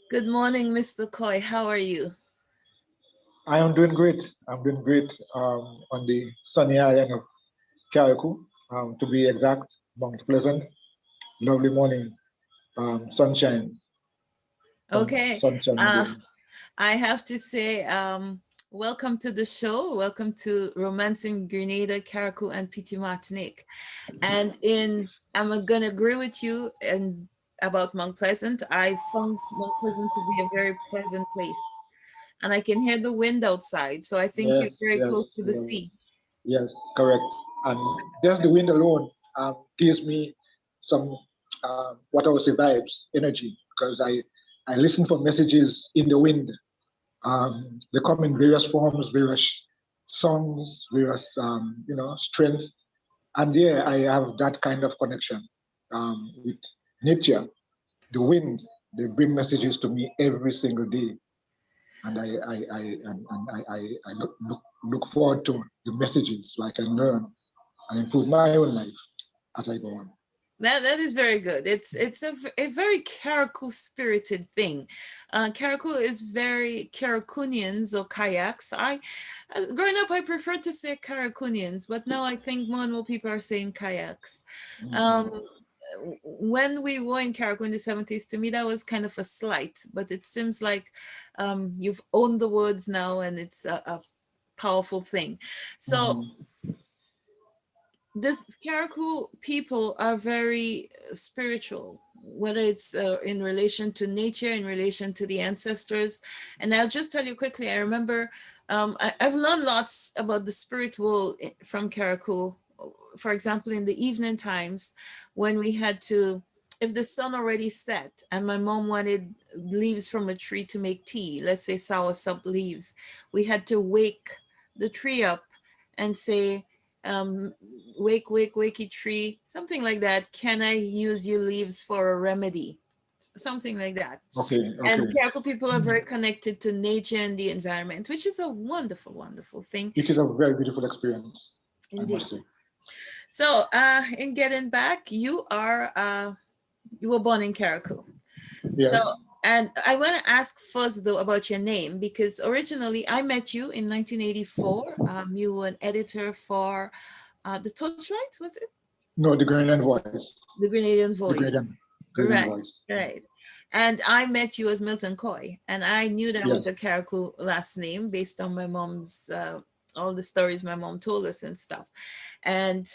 Good morning, Mr. Coy. How are you? I am doing great. I'm doing great on the sunny island of Carriacou, to be exact, Mount Pleasant. Lovely morning, sunshine, Okay. sunshine Uh, day. I have to say, welcome to the show. Welcome to Romancing Grenada, Carriacou, and PT Martinique. I'm gonna agree with you and about Mount Pleasant. I found Mount Pleasant to be a very pleasant place, and I can hear the wind outside. So I think Yes, you're very yes, close to the yes, sea. yes, correct. And just the wind alone gives me some, what I would say, vibes, energy, because I listen for messages in the wind. They come in various forms, various songs, various, strength. And yeah, I have that kind of connection with nature, the wind. They bring messages to me every single day, and I look forward to the messages so I can learn and improve my own life as I go on. That is very good. It's a very Carriacou spirited thing. Carriacou is very Carriacunians or kayaks. Growing up I preferred to say Carriacunians, but now I think more and more people are saying kayaks. Mhm. Um, when we were in Carriacou in the 70s, to me that was kind of a slight, but it seems like you've owned the words now, and it's a powerful thing. So Mhm. this Carriacou people are very spiritual, whether it's in relation to nature, in relation to the ancestors. And I'll just tell you quickly, I remember I've learned lots about the spirit world from Carriacou. For example, in the evening times when we had to, if the sun already set and my mom wanted leaves from a tree to make tea, let's say sour sop leaves, we had to wake the tree up and say, um, wake, wake, wakey tree, something like that. Can I use your leaves for a remedy? Something like that. Okay, And okay. Carriacou people are very connected to nature and the environment, which is a wonderful, wonderful thing It is a very beautiful experience, I must indeed. say. So, in getting back, you were born in Carriacou. So, Yes, and I want to ask first though about your name, because originally I met you in 1984. You were an editor for the Torchlight, was it? no, the Grenadian voice, The Grenadian the Voice. Grenadian Right, voice. right. And I met you as Milton Coy, and I knew that was Yes, a Carriacou last name based on my mom's all the stories my mom told us and stuff. And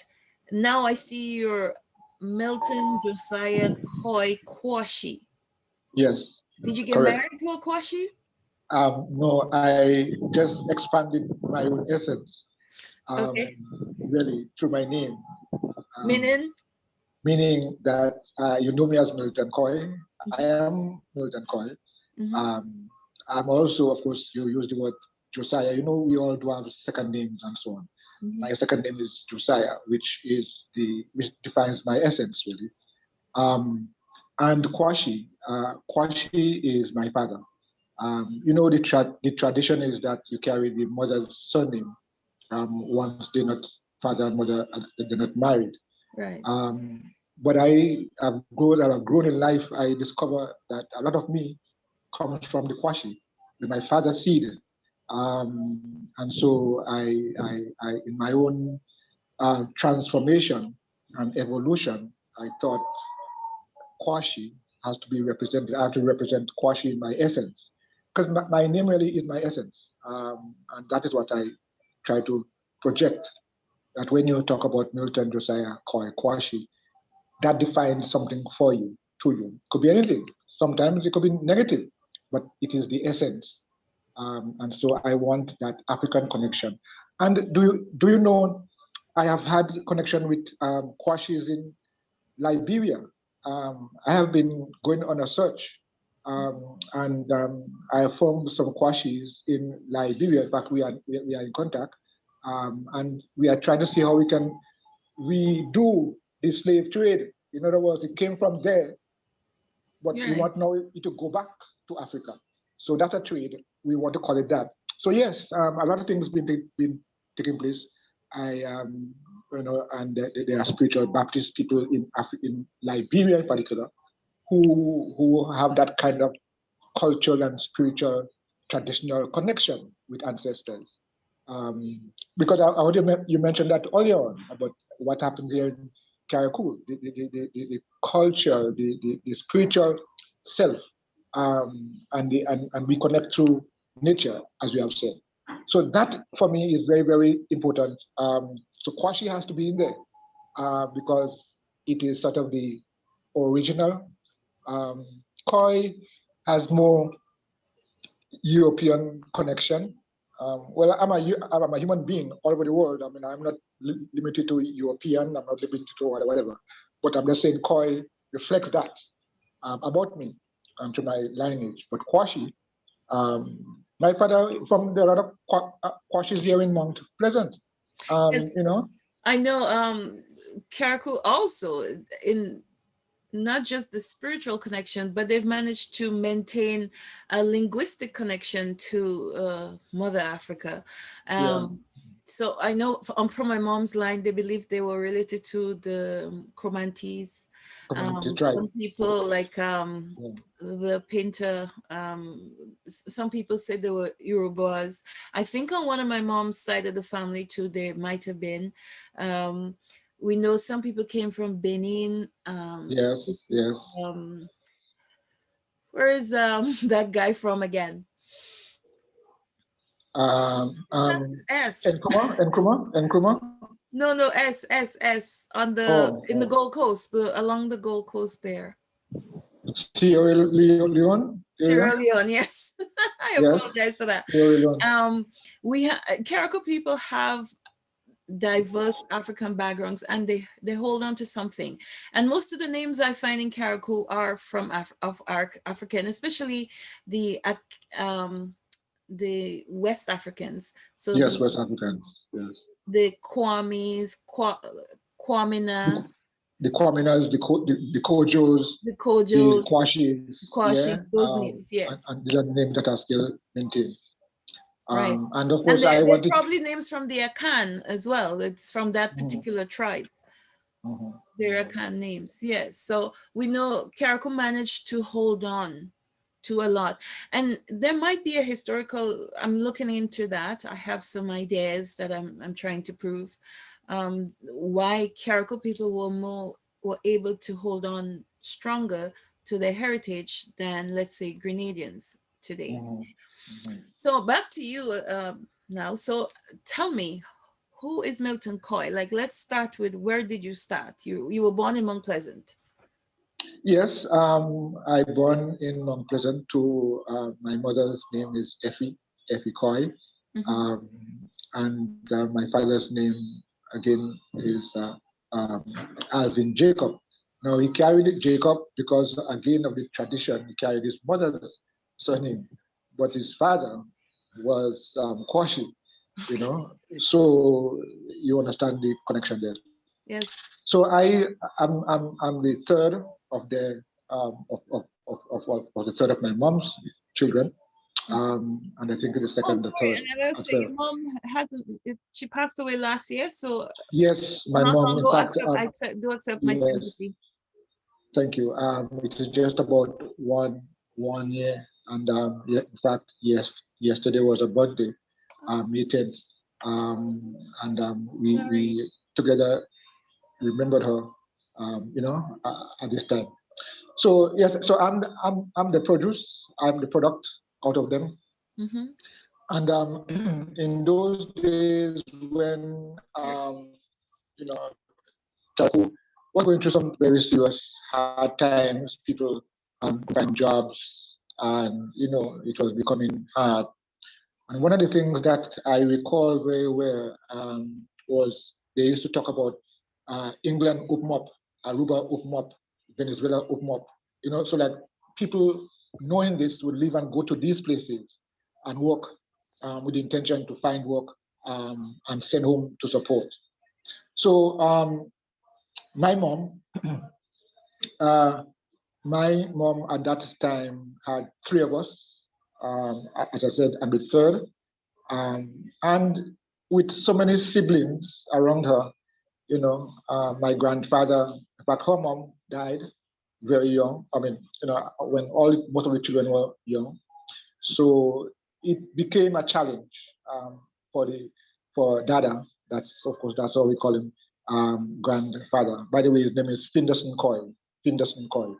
now I see you're Milton Josiah Coy Kwashi. yes, Did you get correct. married to a Kwashi? No, I just expanded my own essence, Okay. really, through my name, um, Meaning? meaning that you know me as Milton Coy. I Mhm, am Milton Coy. mhm, Um, I'm also, of course, you use the word Josiah. You know, we all do have second names and so on. mhm. My second name is Josiah, which defines my essence really. Um, and Kwashi is my father. The tradition is that you carry the mother's surname once they're not father and mother, they're not married. Right. But as I've grown in life, I discover that a lot of me comes from the Kwashi, my father's seed. And so in my own transformation and evolution, I thought Kwashi has to be represented. I have to represent Kwashi in my essence, because my name really is my essence, and that is what I try to project. That when you talk about Milton Josiah Koi Kwashi, that defines something for you, to you. Could be anything. Sometimes it could be negative, but it is the essence. And so I want that African connection. And do you know, I have had connection with Kwashis in Liberia. I have been going on a search, and I found some Kwashis in Liberia. In fact, we are in contact, and we are trying to see how we can redo the slave trade. In other words, it came from there, but we Right. want now it to go back to Africa. So that's a trade. We want to call it that. So yes, a lot of things been taking place. I and there are spiritual Baptist people in Liberia in particular who have that kind of cultural and spiritual traditional connection with ancestors. Because I heard you mentioned that earlier on about what happens here in Carriacou, the culture, the spiritual self, and we connect through nature, as we have said. So that for me is very, very important. So Kwashi has to be in there because it is sort of the original. Um, Koi has more European connection. Well, I'm a human being all over the world. I mean, I'm not limited to European. I'm not limited to whatever. But I'm just saying Koi reflects that about me and to my lineage. But Kwashi, my father from the other Kwashis here in Mount Pleasant. Yes, You know. I know. Carriacou also in not just the spiritual connection, but they've managed to maintain a linguistic connection to Mother Africa. Yeah. So I know from my mom's line, they believe they were related to the Cromantes. Community tribe. Some people like Yeah. the painter, some people say they were Yorubas. I think on one of my mom's side of the family too, they might have been. Um, we know some people came from Benin. Yes. Yes. Um, where is that guy from again? Starts with S. Nkrumah. No, no, S on the Oh, in the Gold Coast, along the Gold Coast there. Sierra Leone area. Sierra Leone, yes. I Yes, apologize for that. Sierra Leone. We Carriacou people have diverse African backgrounds, and they hold on to something. And most of the names I find in Carriacou are from African, especially um, the West Africans. So Yes, West Africans. Yes. the Kwames, Kwamina, The Kwaminas, the Kojos, the the Kojos, Kwashis. Yeah. Kwashi, those names, yes. And these are the names that are still maintained. Right. And of And course, I they're wanted. probably names from the Akan as well. It's from that particular tribe. They're Akan names, yes. So we know Carriacou managed to hold on to a lot. And there might be a historical, I'm looking into that. I have some ideas that I'm trying to prove why Carriacou people were able to hold on stronger to their heritage than, let's say, Grenadians today. So back to you now. So tell me, who is Milton Coy? Like, let's start with where did you start? You were born in Mount Pleasant. Yes, I born in Mount Pleasant. To my mother's name is Effie Coy, Mm-hmm. um, and my father's name again is um, Alvin Jacob. Now he carried Jacob because again of the tradition. He carried his mother's surname, but his father was Kwashi. You know, so you understand the connection there. Yes. So I'm the third of the of the third of my mom's children, and I think the Oh, second, the sorry. third And I will as say well. your mom hasn't, she passed away last year. So Yes, for my not mom. long In ago, fact, do accept my yes, sympathy. thank you. It is just about one year, and yeah, in fact, yes, yesterday was a birthday, Oh, May 10th, and sorry. we together remembered her, at this time. So yes, so I'm the produce, I'm the product out of them. Mm-hmm. And in those days when you know Taku was going through some very serious hard times, people find jobs, and it was becoming hard. And one of the things that I recall very well was they used to talk about England open up, Aruba open up, Venezuela open up. So that people knowing this would leave and go to these places and work with the intention to find work and send home to support. So my mom, uh, my mom at that time had three of us. As I said, I'm the third. And with so many siblings around her, my grandfather, in fact, her mom died very young. I mean, when most of the children were young. So it became a challenge for Dada. That's how we call him, grandfather. By the way, his name is Finderson Coy. Finderson Coy.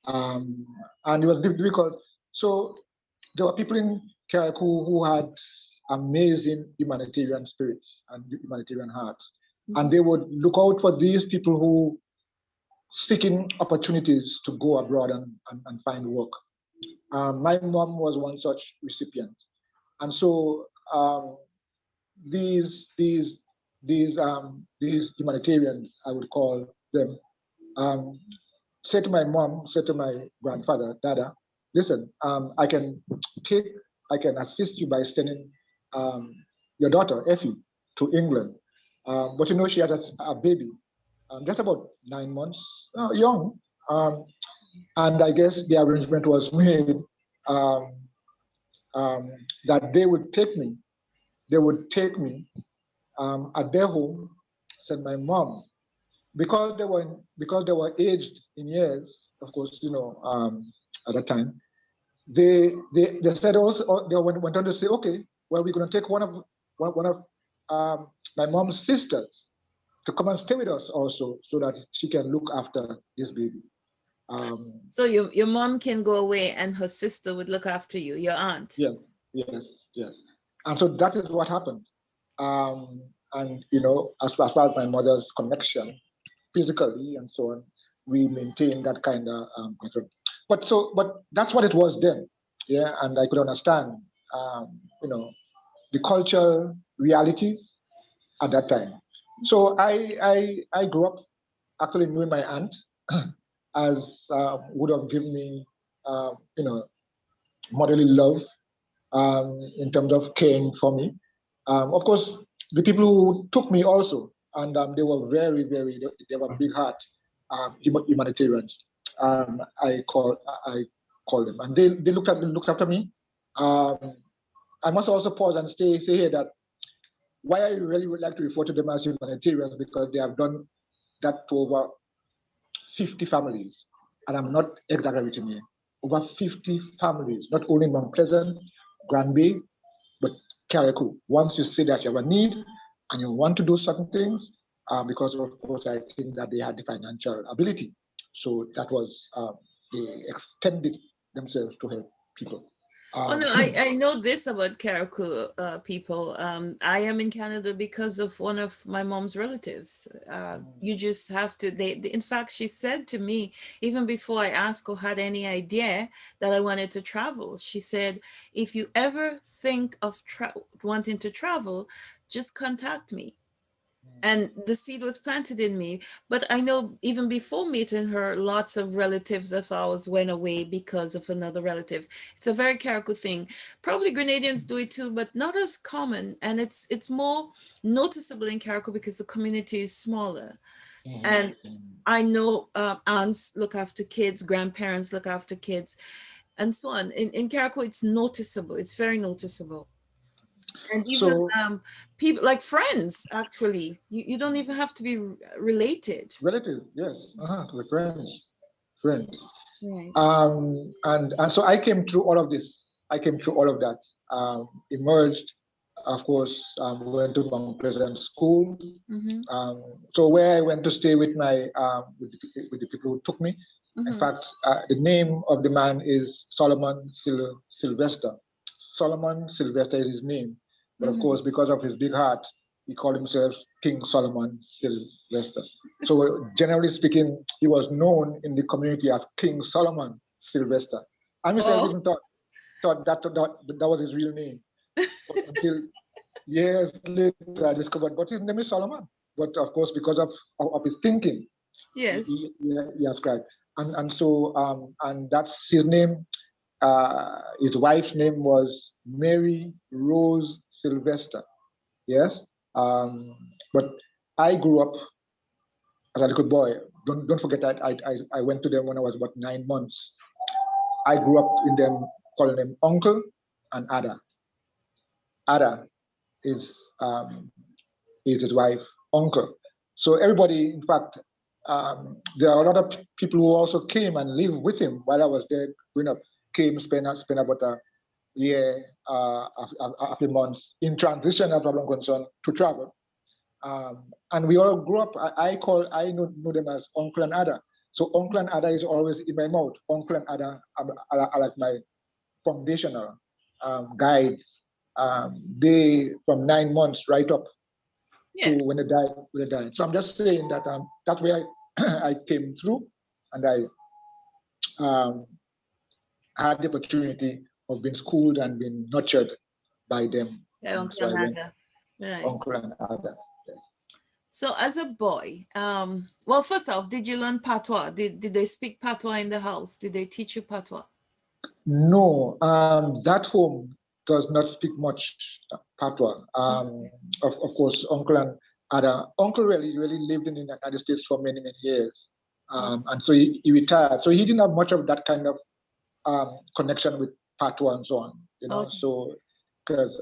Um, and it was difficult. So there were people in Carriacou who had amazing humanitarian spirits and humanitarian hearts. And they would look out for these people who seeking opportunities to go abroad and find work. My mom was one such recipient. And so these these these humanitarians, I would call them, um, said to my mom, said to my grandfather, Dada, listen, take, I can assist you by sending um, your daughter Effie to England, but she has a baby, just about 9 months, young, and I guess the arrangement was made um, that they would take me at their home, send my mom, because they were aged in years, of course, at that time. They said also, they went on to say, okay, well, we're going to take one of my mom's sisters to come and stay with us also, so that she can look after this baby. So your mom can go away and her sister would look after you, your aunt. Yes, yes, yes. And so that is what happened. And as far as my mother's connection, physically and so on, we maintain that kind of control. But that's what it was then, yeah. And I could understand, the cultural realities at that time. So I grew up actually knowing my aunt as would have given me, motherly love, in terms of caring for me. Of course, the people who took me also, and they were they were big heart humanitarians. I call them, and they looked after me. Um, I must also pause and say here that why I really would like to refer to them as humanitarians, because they have done that to over 50 families, and I'm not exaggerating here. Over 50 families, not only Mount Pleasant, Grand Bay, but Carriacou. Once you see that you have a need and you want to do certain things, because of course I think that they had the financial ability, so that was they extended themselves to help people. Oh Um, no, I know this about Carriacou people. I am in Canada because of one of my mom's relatives. You just have to. In fact, she said to me even before I asked or had any idea that I wanted to travel. She said, "If you ever think of wanting to travel, just contact me." And the seed was planted in me. But I know even before meeting her, lots of relatives of ours went away because of another relative. It's a very Carriacou thing. Probably Grenadians do it too, but not as common. And it's more noticeable in Carriacou because the community is smaller. And I know aunts look after kids, grandparents look after kids, and so on. In Carriacou, it's noticeable. It's very noticeable. And even so people like friends, actually, you don't even have to be related. relatives, yes, the friends. Right. And so I came through all of this. I came through all of that. Emerged, of course, went to Mount Pleasant School. Mm-hmm. So where I went to stay with with the people who took me. In Mm-hmm. fact, the name of the man is Solomon Sylvester. Solomon Sylvester is his name, but of Mm-hmm. course, because of his big heart, he called himself King Solomon Sylvester. So generally speaking, he was known in the community as King Solomon Sylvester. I myself Oh, even thought that was his real name, but until years later I discovered, but his name is Solomon. But of course, because of his thinking, yes. he ascribed, and so and that's his name. His wife's name was Mary Rose Sylvester. Yes, but I grew up as a little boy. Don't forget that I went to them when I was about 9 months. I grew up in them, calling them uncle and Ada. Ada is is his wife, uncle. So everybody, in fact, there are a lot of people who also came and lived with him while I was there growing up. Came, spent about a year, a few months in transition, as I'm concerned, to travel. And we all grew up. I know them as Uncle and Ada. So Uncle and Ada is always in my mouth. Uncle and Ada are like my foundational guides. They from 9 months right up Yeah. to when they died. When they died. So I'm just saying that that's where I came through, and I had the opportunity of being schooled and being nurtured by them. Yeah, And Uncle so I went Naga. Right. Uncle and Ada. Yes. So as a boy, well, first off, did you learn patois? Did they speak patois in the house? Did they teach you patois? No, that home does not speak much patois. Of course, Uncle and Ada. Uncle really lived in the United States for many years, and so he retired. So he didn't have much of that kind of connection with patois and so on. Okay. So because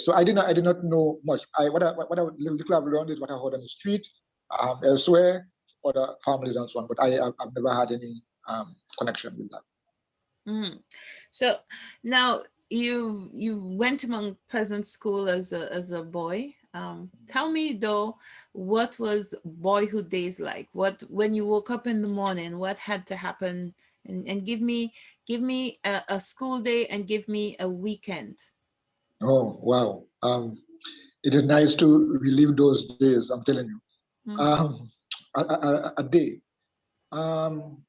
so I did not know much. What I little I've learned is what I heard on the street, elsewhere, other families and so on. But I've never had any connection with that. Mm. So now you went to Mount Pleasant School as a boy. Tell me though, what was boyhood days like? What when you woke up in the morning, what had to happen? And give me a school day and give me a weekend. Oh wow! It is nice to relive those days. I'm telling you. Mm. Um, a day. Um,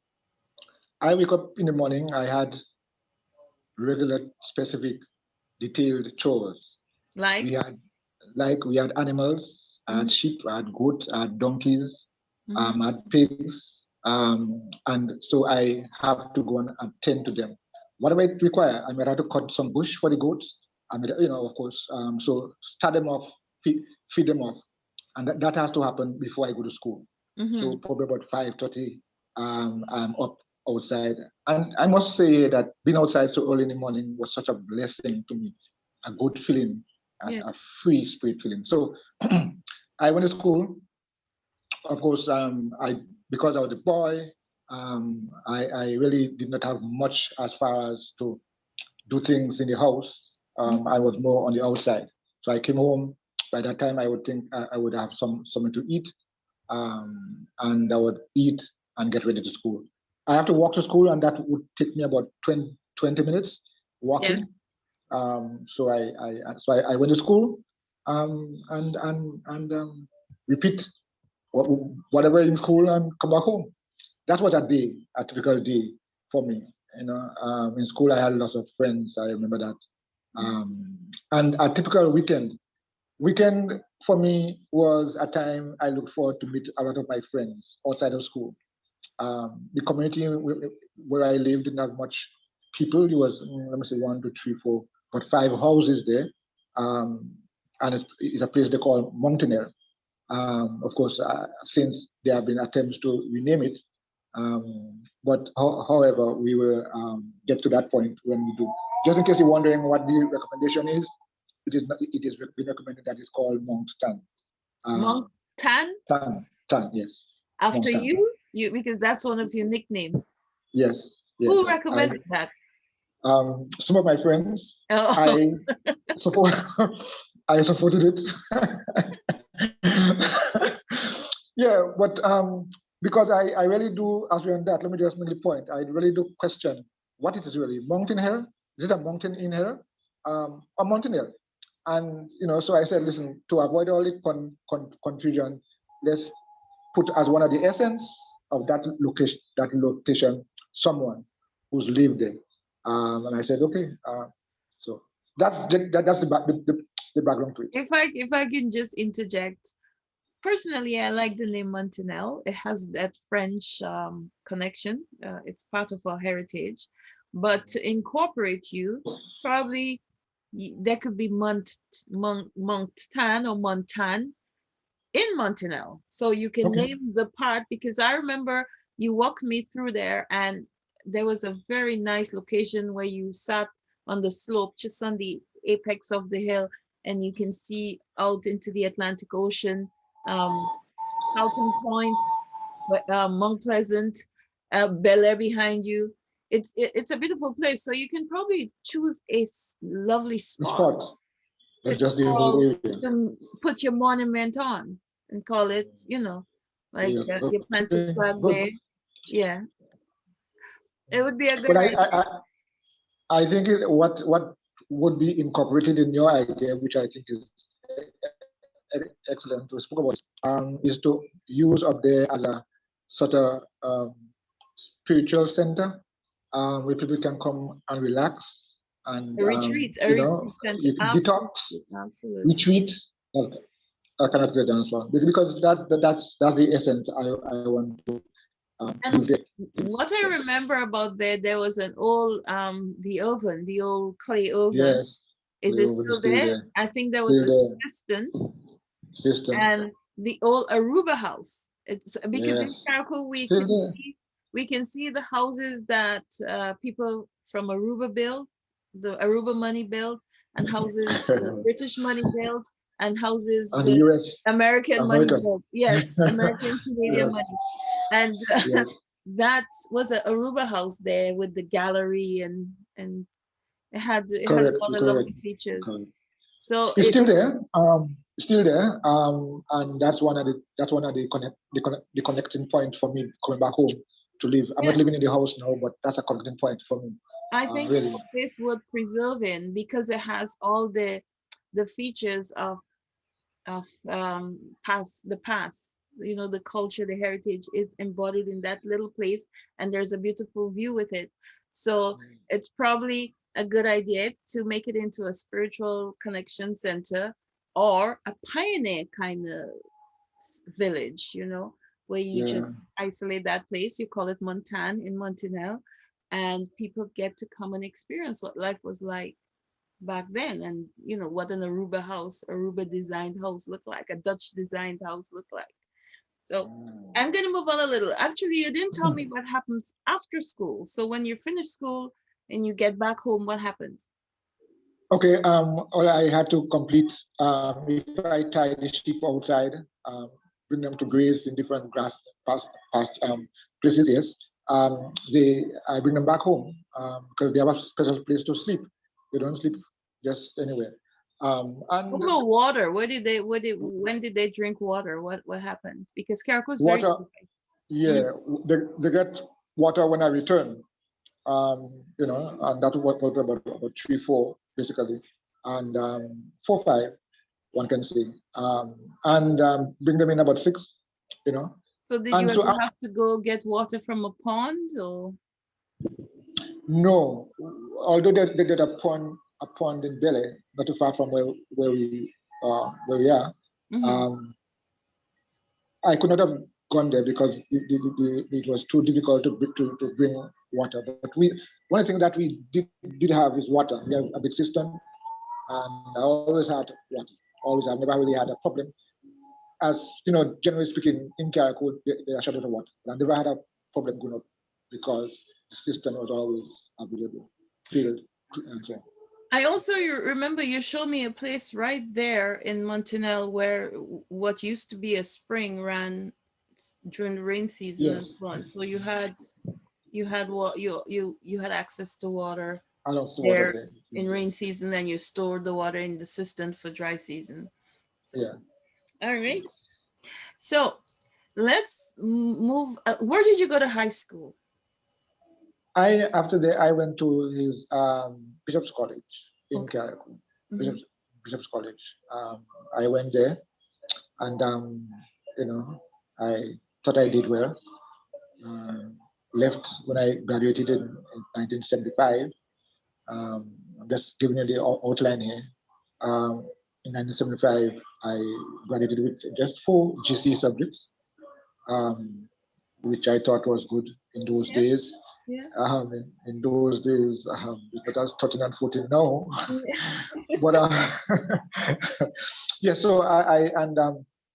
I wake up in the morning. I had regular, specific, detailed chores. We Like? had we had animals. I Mm-hmm. had sheep. I had goat. I had donkeys. Mm-hmm. I had pigs. And so I have to go and attend to them. Whatever it require, I might have to cut some bush for the goats. I mean, of course. So start them off, feed them off, and that has to happen before I go to school. Mm-hmm. So probably about 5:30, I'm up outside, and I must say that being outside so early in the morning was such a blessing to me, a good feeling, Yeah. a free spirit feeling. So I went to school. Of course, I because I was a boy, I really did not have much as far as to do things in the house. I was more on the outside. So I came home. By that time, I would think I would have something to eat, and I would eat and get ready to school. I have to walk to school, and that would take me about 20 minutes Yes. walking. So I went to school, and repeat whatever in school and come back home. That was a typical day for me. In school I had lots of friends. I remember that. And a typical weekend. Weekend for me was a time I looked forward to meet a lot of my friends outside of school. The community where I lived didn't have much people. It was, let me say, one, two, three, four, but five houses there. Um, and it's a place they call Mountainair. Of course, since there have been attempts to rename it, but however, we will get to that point when we do. Just in case you're wondering what the recommendation is, it is not, it is been recommended that it's called Mount Tan. Monk Tan? Tan, yes. After Mount Tan. you because that's one of your nicknames. Yes, yes. Who recommended that? Some of my friends, Oh. I support, I supported it. Yeah, but because I really do, as we're on that, let me just make the point. I really do question what it is really. Mountain Hill? Is it a mountain in here? A mountain hill? And so I said, listen, to avoid all the confusion, let's put as one of the essence of that location, someone who's lived there. And I said, okay. So that's the background to it. If I can just interject, personally, I like the name Montanel. It has that French connection. It's part of our heritage. But to incorporate you, probably there could be Monctan or Montan in Montanel. So you can Okay. name the part because I remember you walked me through there and there was a very nice location where you sat on the slope, just on the apex of the hill, and you can see out into the Atlantic Ocean, Halton Point. Mount Pleasant, Bel Air behind you. It's a beautiful place. So you can probably choose a lovely The spot spot, to not just the whole call, area. to put your monument on and call it, like Yes. you plant a Okay. flag Good. there. Yeah, it would be a But good idea. I think what would be incorporated in your idea, which I think is excellent, we spoke about, is to use up there as a sort of spiritual center, where people can come and relax and A retreat center. you can detox, Absolutely, absolutely. retreat. I cannot get the answer because that's the essence I want to give And the what I center. remember about there was an old the old clay oven. Yes, Is the it oven is still still there? there, I think there was still a there. assistant System. and the old Aruba house. It's because in Yes, Carriacou still there. we can see the houses that people from Aruba built, the Aruba money built, and houses the British money built, and houses And the the US, American money American. built. Yes, American Canadian Yes, money, and yes, that was a Aruba house there with the gallery and it had correct, all the correct, lovely features. correct. So It's still there. Still there. And that's one of the connecting point for me coming back home to live. I'm yeah, not living in the house now, but that's a connecting point for me. I think it's Really. a place worth preserving because it has all the features of past the past. The culture, the heritage is embodied in that little place, and there's a beautiful view with it. So it's probably a good idea to make it into a spiritual connection center or a pioneer kind of village, where you Yeah. just isolate that place. You call it Montan in Montanel, and people get to come and experience what life was like back then, and what an Aruba designed house looked like, a Dutch designed house looked like. So I'm going to move on a little. Actually, you didn't tell me what happens after school. So when you finish school and you get back home, what happens? Okay. All I had to complete. If I tie the sheep outside, um, bring them to graze in different grass past places. Yes. I bring them back home because they have a special place to sleep. They don't sleep just anywhere. What And about water? When did they drink water? What happened? Because Carriacou is very water, dry. Mm. yeah, they get water when I return. And that was about 3, 4 basically, and 4, 5 one can say, and bring them in about 6, you know, So did you and so ever have to go get water from a pond or? no, although they did a pond in Bele, not too far from where we are. Mhm. Um, I could not have gone there because it was too difficult to bring water. But one thing that we did have is water. We have a big system, and I always had water. Always, I've never really had a problem. As you know, generally speaking, in Carriacou, they are short of water. I never had a problem going up because the system was always available, filled, and so on. I also remember you showed me a place right there in Montanel where what used to be a spring ran during the rain season and Yes, so on. So you had what you had access to water I don't see water there there. in rain season, and you stored the water in the cistern for dry season. So Yeah. all right. So let's move. Where did you go to high school? After that I went to his Bishop's College in Okay. Carriacou. Hmm. Bishop's College. I went there and you know I thought I did well. Um, Left when I graduated in 1975. I'm just giving you the outline here. In 1975, I graduated with just 4 GC subjects, um, which I thought was good in those Yes. days. Yeah. In those days, it's not as 13 and 14 now. But yeah, so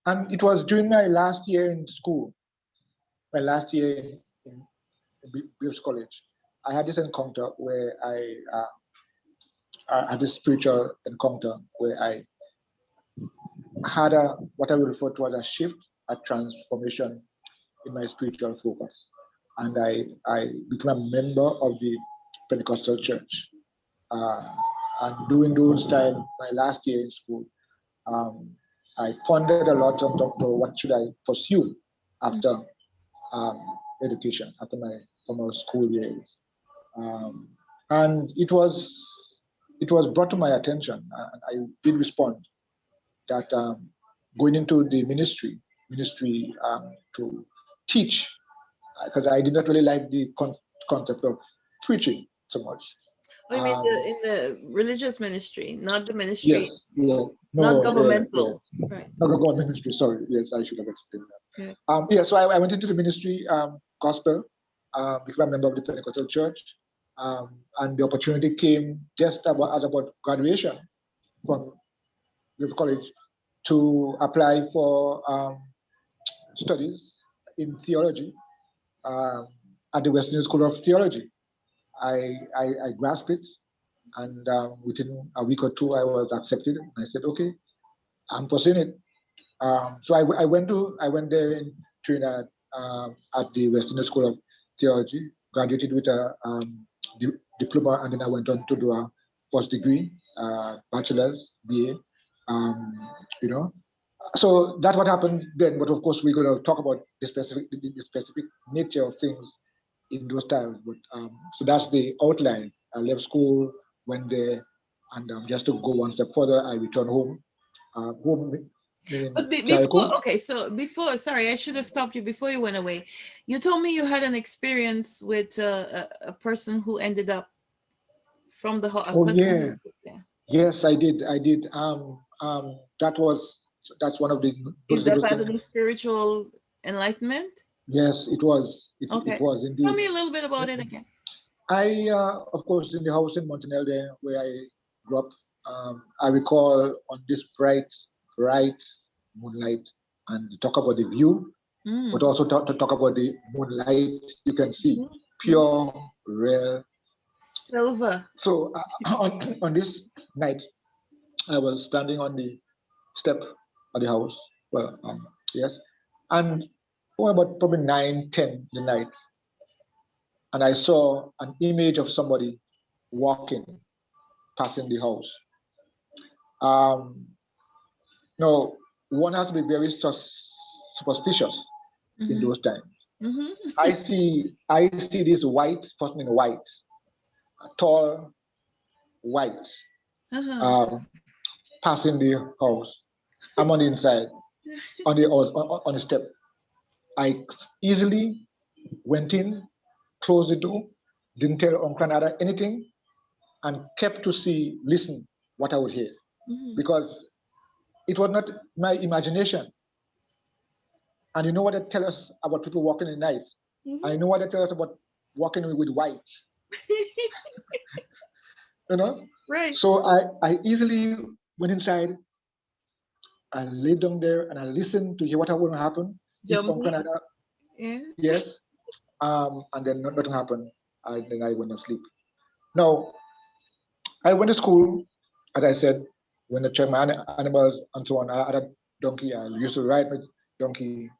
and it was during my last year in school, my last year in Bruce College. I had this encounter where I had this spiritual encounter where I had what I would refer to as a shift, a transformation in my spiritual focus. And I became a member of the Pentecostal church. Uh, and during those time, my last year in school, um, I pondered a lot on what should I pursue after um, education, after my formal school years. Um, and it was brought to my attention, and I did respond that going into the ministry to teach, because I did not really like the concept of preaching so much. Oh, you mean in the religious ministry, not the Yes, ministry, yeah, not no, yeah, governmental, right? not the God ministry. Sorry, yes, I should have explained Yeah. that. Yeah, so I went into the ministry, gospel, became a member of the Pentecostal church, and the opportunity came just about graduation from the college to apply for studies in theology um, at the Western School of Theology. I grasped it, and within a week or two, I was accepted. And I said, "Okay, I'm pursuing it." So I went there in Trinidad at the Western School of Theology, graduated with a diploma, and then I went on to do a post degree, bachelor's, BA. Um, you know, so that's what happened then. But of course, we're going to talk about the specific nature of things in those times. But so that's the outline. I left school, went there, and just to go one step further, I returned home. Home meaning But before, Carriacou. okay, so before, sorry, I should have stopped you before you went away. You told me you had an experience with a person who ended up from the a Oh person yeah, who, yeah. yes, I did. I did. That's one of the Is that noticeable part of things. the spiritual enlightenment? Yes, it was. It Okay. was Tell indeed. me a little bit about it again. Of course, in the house in Montanel there where I grew up, I recall on this bright moonlight, and talk about the view, but Mm. also to talk about the moonlight you can see, Mhm. pure, rare. Silver. So on this night, I was standing on the step of the house. Well, yes, and about probably 9, 10 the night, and I saw an image of somebody walking, passing the house. Um, no, one has to be very superstitious in Mm-hmm. those times. Mm-hmm. I see this white person in white, a tall white, Uh-huh. um, passing the house. I'm on the inside, on the step. I easily went in, closed the door, didn't tell Uncle Nada anything, and kept to see, listen, what I would hear. Mm-hmm. Because it was not my imagination. And you know what they tell us about people walking in the night? I know what they tell us about walking with white, you know? Right. So I easily went inside, I laid down there, and I listened to hear what would happen. If Uncle Jumpy. Nada, Yeah. yes, and then nothing happened. Then I went to sleep. Now, I went to school, as I said, when I checked my animals and so on. I had a donkey. I used to ride my donkey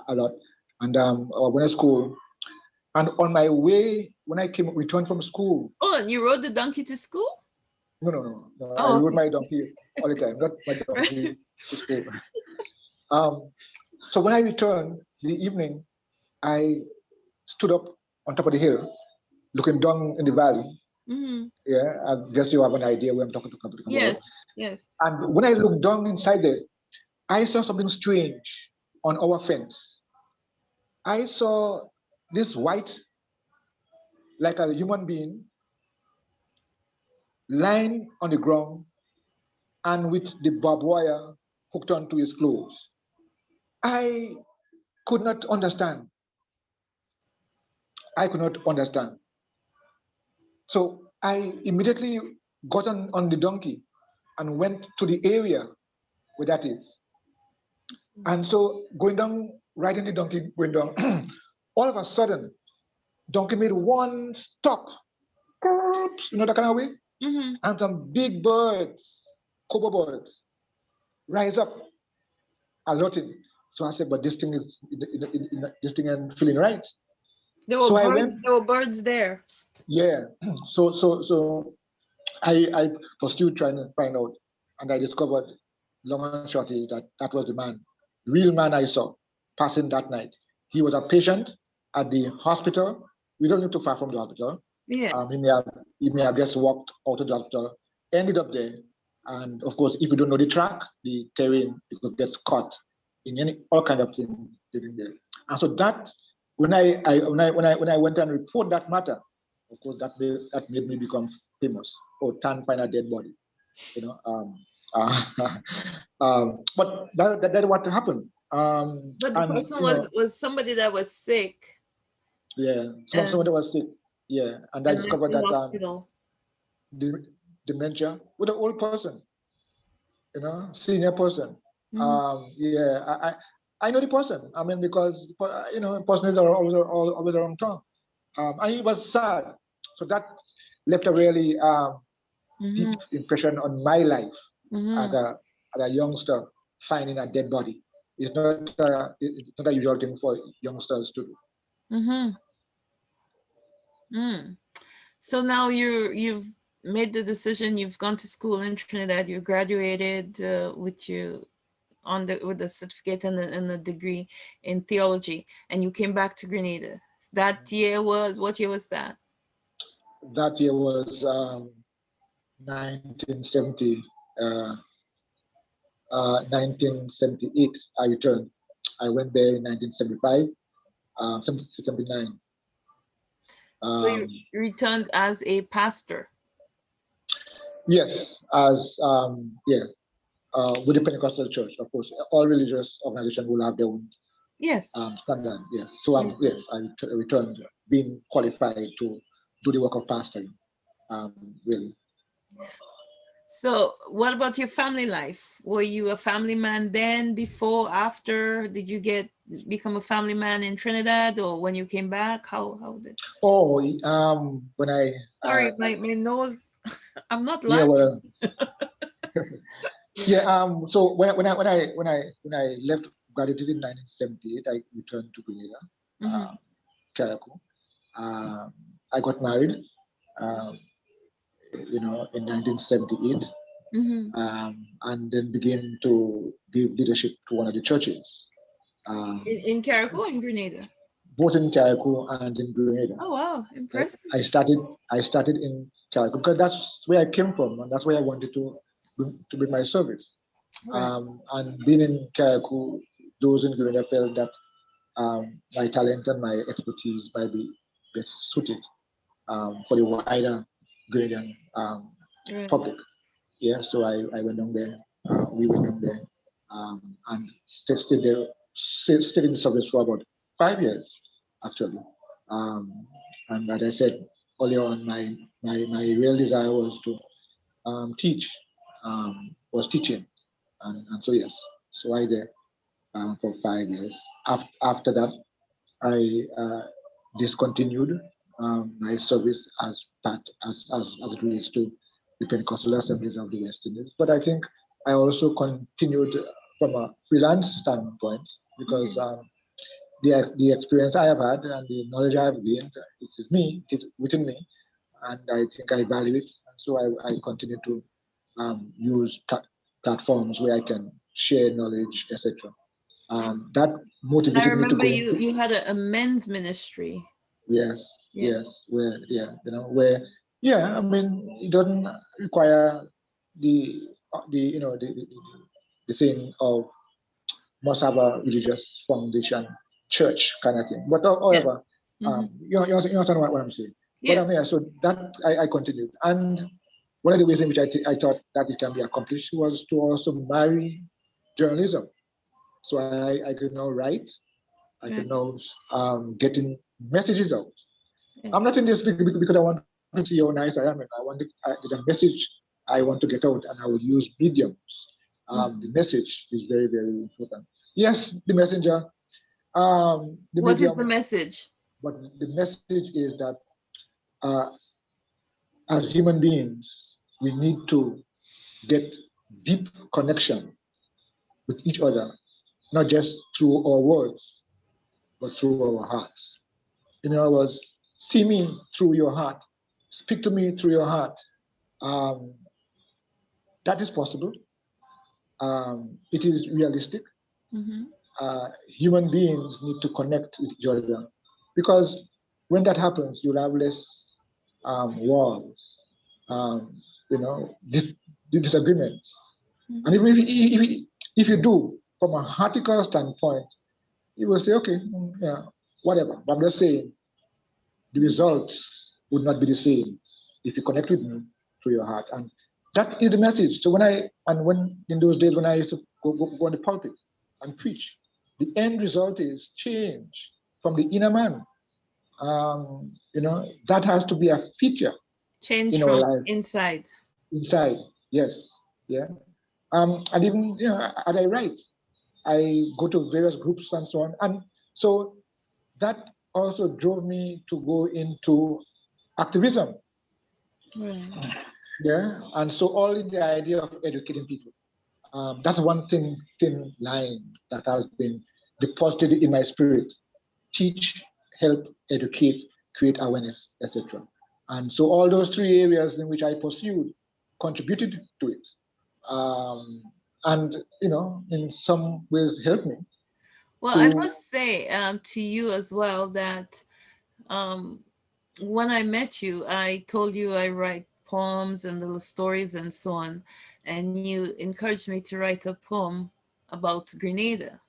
a lot. And I went to school. And on my way, when I returned from school, Oh, and you rode the donkey to school? no, I Oh, rode okay. my donkey all the time, not my donkey Right. to school. Um, so when I returned in the evening, I stood up on top of the hill, looking down in the valley. Mm-hmm. Yeah, I guess you have an idea where I'm talking about. Yes. Yes. And when I looked down inside there, I saw something strange on our fence. I saw this white, like a human being, lying on the ground and with the barbed wire hooked onto his clothes. I could not understand. I could not understand. So I immediately got on the donkey and went to the area where that is. And so going down, riding the donkey, going down, all of a sudden, donkey made one stop, you know that kind of way? Mm-hmm. And some big birds, cobra birds, rise up, alerting, So I said, but this thing is this thing ain't feeling right. There were So I birds. went, There were birds there. yeah. So I pursued trying to find out, and I discovered, long and short, is that was the man, real man I saw passing that night. He was a patient at the hospital. We don't live too far from the hospital. Yes. He may have just walked out of the hospital, ended up there, and of course, if you don't know the track, the terrain, you could get caught in all kind of things living there. And so that when I went and report that matter, of course, that made me become famous. Or can't find a dead body, you know. Uh, but that what happened. But the And person was somebody that was sick yeah, somebody and was sick. Yeah, and I left discovered the that hospital. the dementia with an old person, senior person. Mm-hmm. Yeah, I know the person. I mean, because persons are always around town. And it was sad. So that left a really deep Mm-hmm. impression on my life Mm-hmm. as a youngster finding a dead body. It's not a usual thing for youngsters to do. Mm-hmm. Mm. So now you've made the decision. You've gone to school in Trinidad. You graduated with the certificate and the degree in theology, and you came back to Grenada. That year was what year was that? That year was 1970, 1978. I returned. I went there in 1975, 79. So you Um, returned as a pastor. yes, with the Pentecostal church, of course. All religious organizations will have their own Yes. standard. Yes. So Yeah. yes, I returned, being qualified to do the work of pastoring. Really. So what about your family life? Were you a family man then, before, after? Did you become a family man in Trinidad or when you came back? How did? Oh, when Sorry, my nose. I'm not yeah, laughing. well, yeah. So when I left, graduated in 1978, I returned to Grenada, Mm-hmm. Carriacou. I got married, um, in 1978, Mm-hmm. and then began to give leadership to one of the churches, um, In Carriacou or in Grenada? both in Carriacou and in Grenada. Oh wow, I, impressive. I started in Carriacou because that's where I came from, and that's where I wanted to bring my service. Right. And being in Carriacou, those in Grenada felt that my talent and my expertise might be best suited for the wider Grenadian Right. public. Yeah, so I went down there. We went down there, and stayed there, stayed in the service for about 5 years, actually. Um, and as I said earlier on, my real desire was to teach, was teaching, and so yes, so I did for 5 years. After that, I discontinued my service as part as it relates to the Pentecostal Assemblies of the West Indies. But I think I also continued from a freelance standpoint because Mm-hmm. the experience I have had and the knowledge I have gained, it is me, it is within me, and I think I value it. And so I continue to use platforms where I can share knowledge, etc. That I motivated me to remember go you into. you had a men's ministry. Yes, Yeah. yes, where yeah, where yeah, I mean it doesn't require the the thing of must have a religious foundation, church kind of thing. But Yeah. however, Mm-hmm. you understand what I'm saying. But Yes. yeah, so that I continued, and one of the ways in which I thought that it can be accomplished was to also marry journalism. So I could now write, I could Right. now getting messages out. Yeah. I'm not in this because I want to see how nice I am. And there's a message I want to get out, and I will use mediums. The Mhm. message is very, very important. Yes, the messenger, the What is the medium, message? but the message is that uh, as human beings, we need to get deep connection with each other not just through our words, but through our hearts. In other words, see me through your heart, speak to me through your heart. Um, that is possible. It is realistic. Mm-hmm. Human beings need to connect with each other because when that happens, you'll have less wars, um, disagreements. And Mm-hmm. even if you do, from a heretical standpoint, you will say, okay, yeah, whatever. But I'm just saying the results would not be the same if you connect with me through your heart. And that is the message. So when in those days when I used to go on the pulpit and preach, the end result is change from the inner man. That has to be a feature Change in our from life inside. inside. Yes, yeah. And even as I write, I go to various groups and so on, and so that also drove me to go into activism. Right. Yeah, and so all in the idea of educating people. That's one thin line that has been deposited in my spirit: teach, help, educate, create awareness, etc. And so all those three areas in which I pursued contributed to it, um, and in some ways helped me Well, I to. must say to you as well that um, when I met you, I told you I write poems and little stories and so on, and you encouraged me to write a poem about Grenada.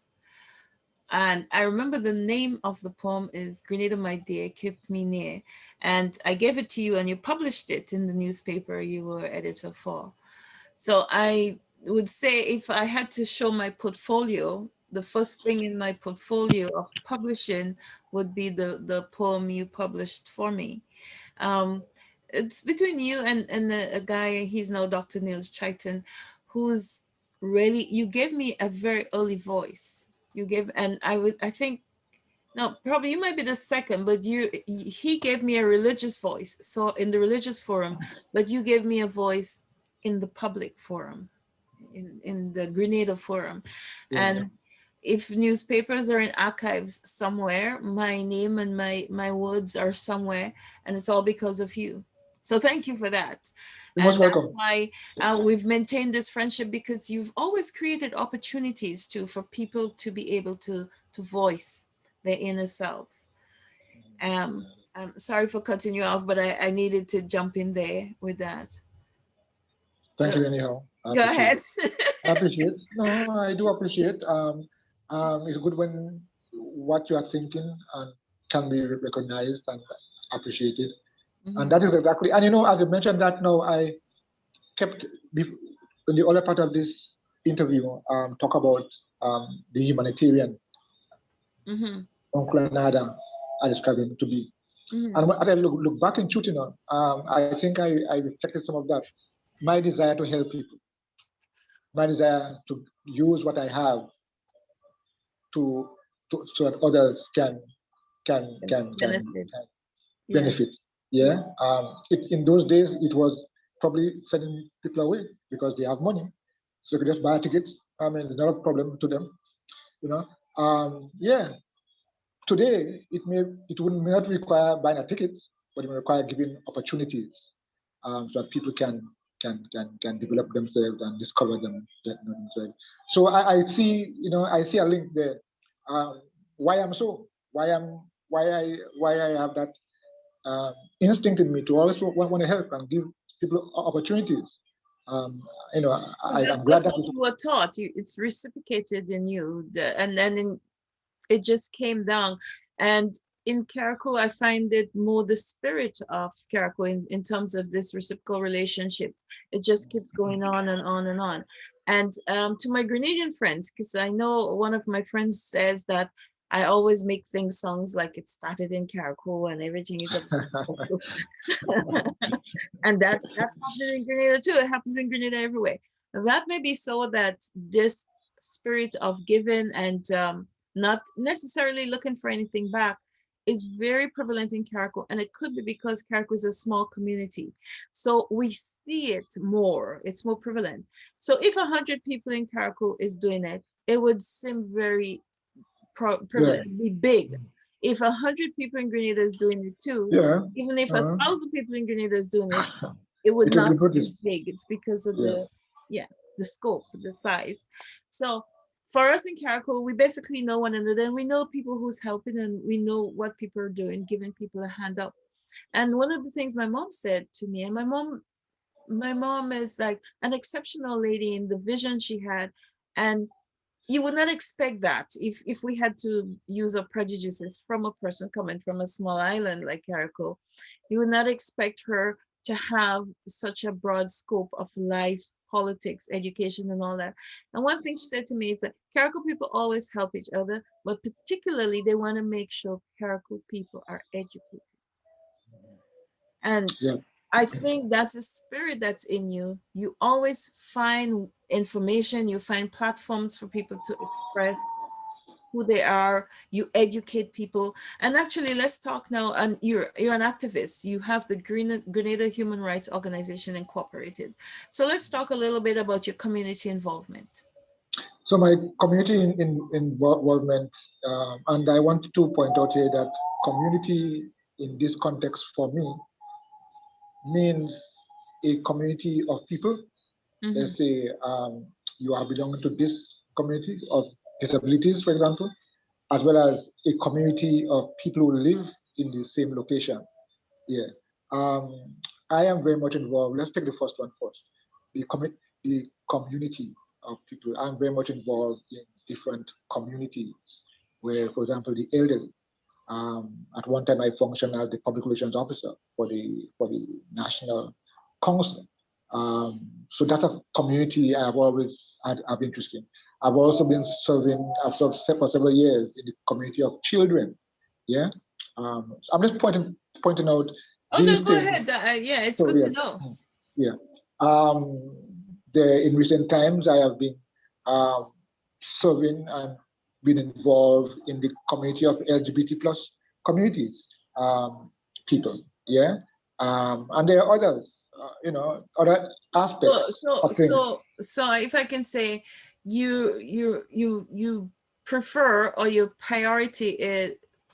And I remember the name of the poem is Grenada, My Dear, Keep Me Near. And I gave it to you and you published it in the newspaper you were editor for. So I would say if I had to show my portfolio, the first thing in my portfolio of publishing would be the poem you published for me. Um, it's between you and a guy, he's now Dr. Neil Triton, who's really, you gave me a very early voice. You gave, and I think, no, probably you might be the second, but he gave me a religious voice. So in the religious forum, but you gave me a voice in the public forum, in the Grenada forum. Yeah. And if newspapers are in archives somewhere, my name and my words are somewhere, and it's all because of you. So thank you for that. You're most And that's welcome. why we've maintained this friendship, because you've always created opportunities for people to be able to voice their inner selves. I'm sorry for cutting you off, but I needed to jump in there with that. Thank So you anyhow. I go appreciate ahead. it. I appreciate. No, I do appreciate. It's good when what you are thinking and can be recognized and appreciated. And Mhm. that is exactly. And as you mentioned that now, I kept in the other part of this interview talk about the humanitarian Mhm. Uncle Anada I described him to be. And Mhm. when I look back in truth, I think I reflected some of that. My desire to help people, my desire to use what I have to, so that others Benefit. can Yeah. benefit. Yeah. Yeah. In those days, it was probably sending people away because they have money, so they could just buy tickets. I mean, it's not a problem to them. You know. Yeah. Today, may not require buying a ticket, but it may require giving opportunities so that people can develop themselves and discover themselves. So I see a link there. Um, why I'm so why I have that instinct in me to always want to help and give people opportunities. Um, I'm glad That's that what you were taught. It's reciprocated in you, and then it just came down. And in Carriacou, I find it more the spirit of Carriacou in terms of this reciprocal relationship. It just keeps going on and on and on. And to my Grenadian friends, because I know one of my friends says that I always make things songs like it started in Carriacou and everything is about and that's happening in Grenada too. It happens in Grenada everywhere. That may be so that this spirit of giving and not necessarily looking for anything back is very prevalent in Carriacou, and it could be because Carriacou is a small community, so we see it more. It's more prevalent. So if 100 people in Carriacou is doing it, it would seem very Yeah. be big. If 100 people in Grenada is doing it too, Yeah. even if Uh, 1,000 people in Grenada is doing it, it would it will not be seem noticed. big. It's because of Yeah. the scope, the size. So for us in Carriacou, we basically know one another, and we know people who's helping, and we know what people are doing, giving people a hand up. And one of the things my mom said to me, and my mom is like an exceptional lady in the vision she had, and you would not expect that if we had to use our prejudices from a person coming from a small island like Carriacou. You would not expect her to have such a broad scope of life, politics, education, and all that. And one thing she said to me is that Carriacou people always help each other, but particularly they want to make sure Carriacou people are educated. And Yeah. I think that's a spirit that's in you. You always find information, you find platforms for people to express who they are, you educate people. And actually, let's talk now. And you're an activist. You have the Grenada Human Rights Organization Incorporated. So let's talk a little bit about your community involvement. So my community involvement, and I want to point out here that community in this context for me means a community of people. Mm-hmm. Let's say you are belonging to this community of disabilities, for example, as well as a community of people who live in the same location. Yeah. Um, I am very much involved. Let's take the first one first. The community of people. I'm very much involved in different communities where, for example, the elderly. At one time, I functioned as the public relations officer for the National Council. So that's a community I've always had interest in. I've also been serving. I've served for several years in the community of children. Yeah. So I'm just pointing out Oh no, these go things. ahead. Yeah, it's So good to know. yeah. In recent times, I have been um, serving and been involved in the community of LGBT plus communities, people. Yeah, and there are others, other So, aspects so, of things. so, if I can say, you prefer, or your priority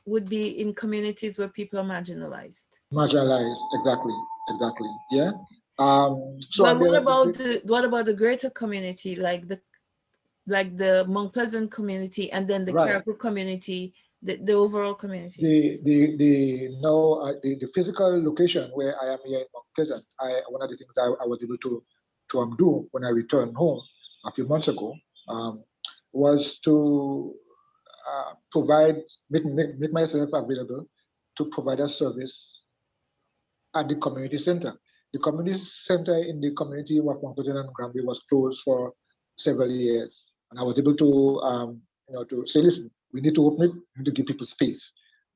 would be in communities where people are marginalized. Marginalized, exactly. Yeah. So But and what about the greater community, like the Mount Pleasant community, and then the right. Caribou community, the overall community? The physical location where I am here in Mount Pleasant, one of the things I was able to do when I returned home a few months ago, um, was to provide make myself available to provide a service at the community center. The community center in the community of Mount Pleasant and Granby was closed for several years, and I was able to say, listen, we need to open it, we need to give people space.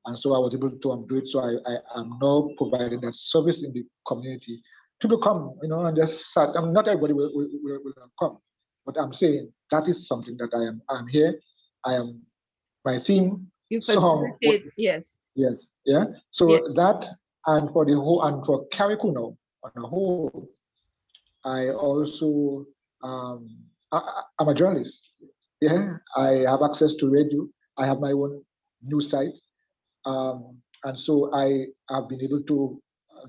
And so I was able to do it. So I am now providing that service in the community. People come, and just start. I mean, not everybody will come, but I'm saying that is something that I'm here. I am my theme You song. facilitate, yes, Yes, yeah. yeah. So that, and for the whole, and for Carriacou now on a whole, I also I'm a journalist. Yeah, I have access to radio. I have my own news site, and so I have been able to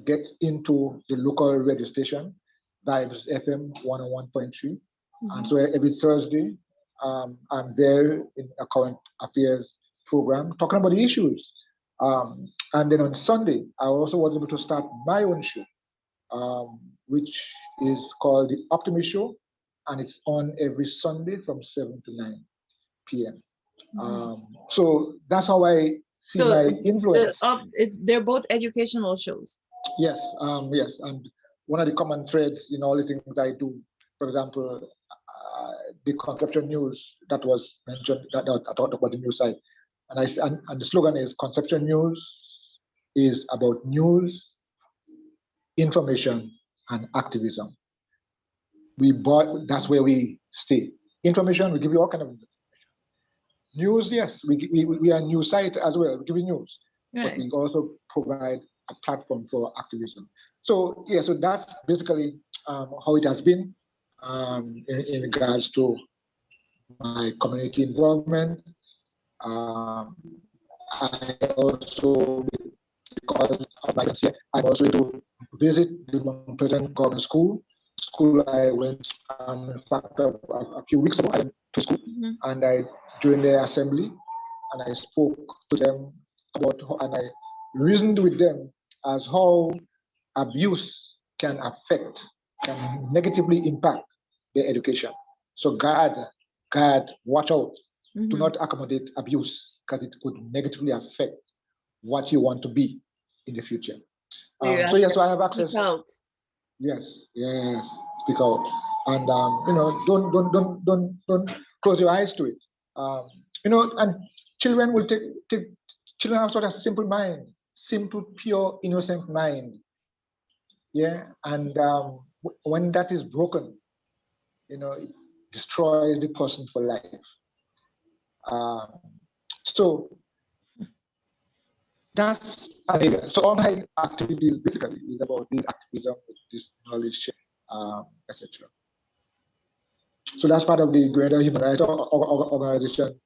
get into the local radio station, Vibes FM 101.3, and Mhm. so every Thursday, I'm there in a current affairs program talking about the issues. And then on Sunday, I also was able to start my own show, which is called the Optimist Show, and it's on every Sunday from 7 to 9 p.m. Mhm. So that's how I see So my influence. they're both educational shows. Yes, yes, and one of the common threads in all the things I do, for example, the conceptual news that was mentioned, that I talked about the news side, and the slogan is conceptual news is about news, information, and activism. That's where we stay. Information, we give you all kind of news. Yes, we are a news site as well. We give you news, but Right. we also provide a platform for activism. So yeah, so that's basically how it has been in regards to my community involvement. I also, because of my friends here, I'm also to visit the Mount Pleasant Government School. School I went, in fact, a few weeks ago, I went to school and I joined the assembly and I spoke to them about and I reasoned with them as how abuse can negatively impact their education. So watch out. Do not accommodate abuse because it could negatively affect what you want to be in the future. So yes, so I have access. Yes, speak out, and don't close your eyes to it. And children will take children have sort of simple mind, simple, pure, innocent mind. Yeah, and when that is broken, it destroys the person for life. So that's an area. So all my activities basically is about this activism, this knowledge sharing, etc. So that's part of the Grenada Human Rights Organization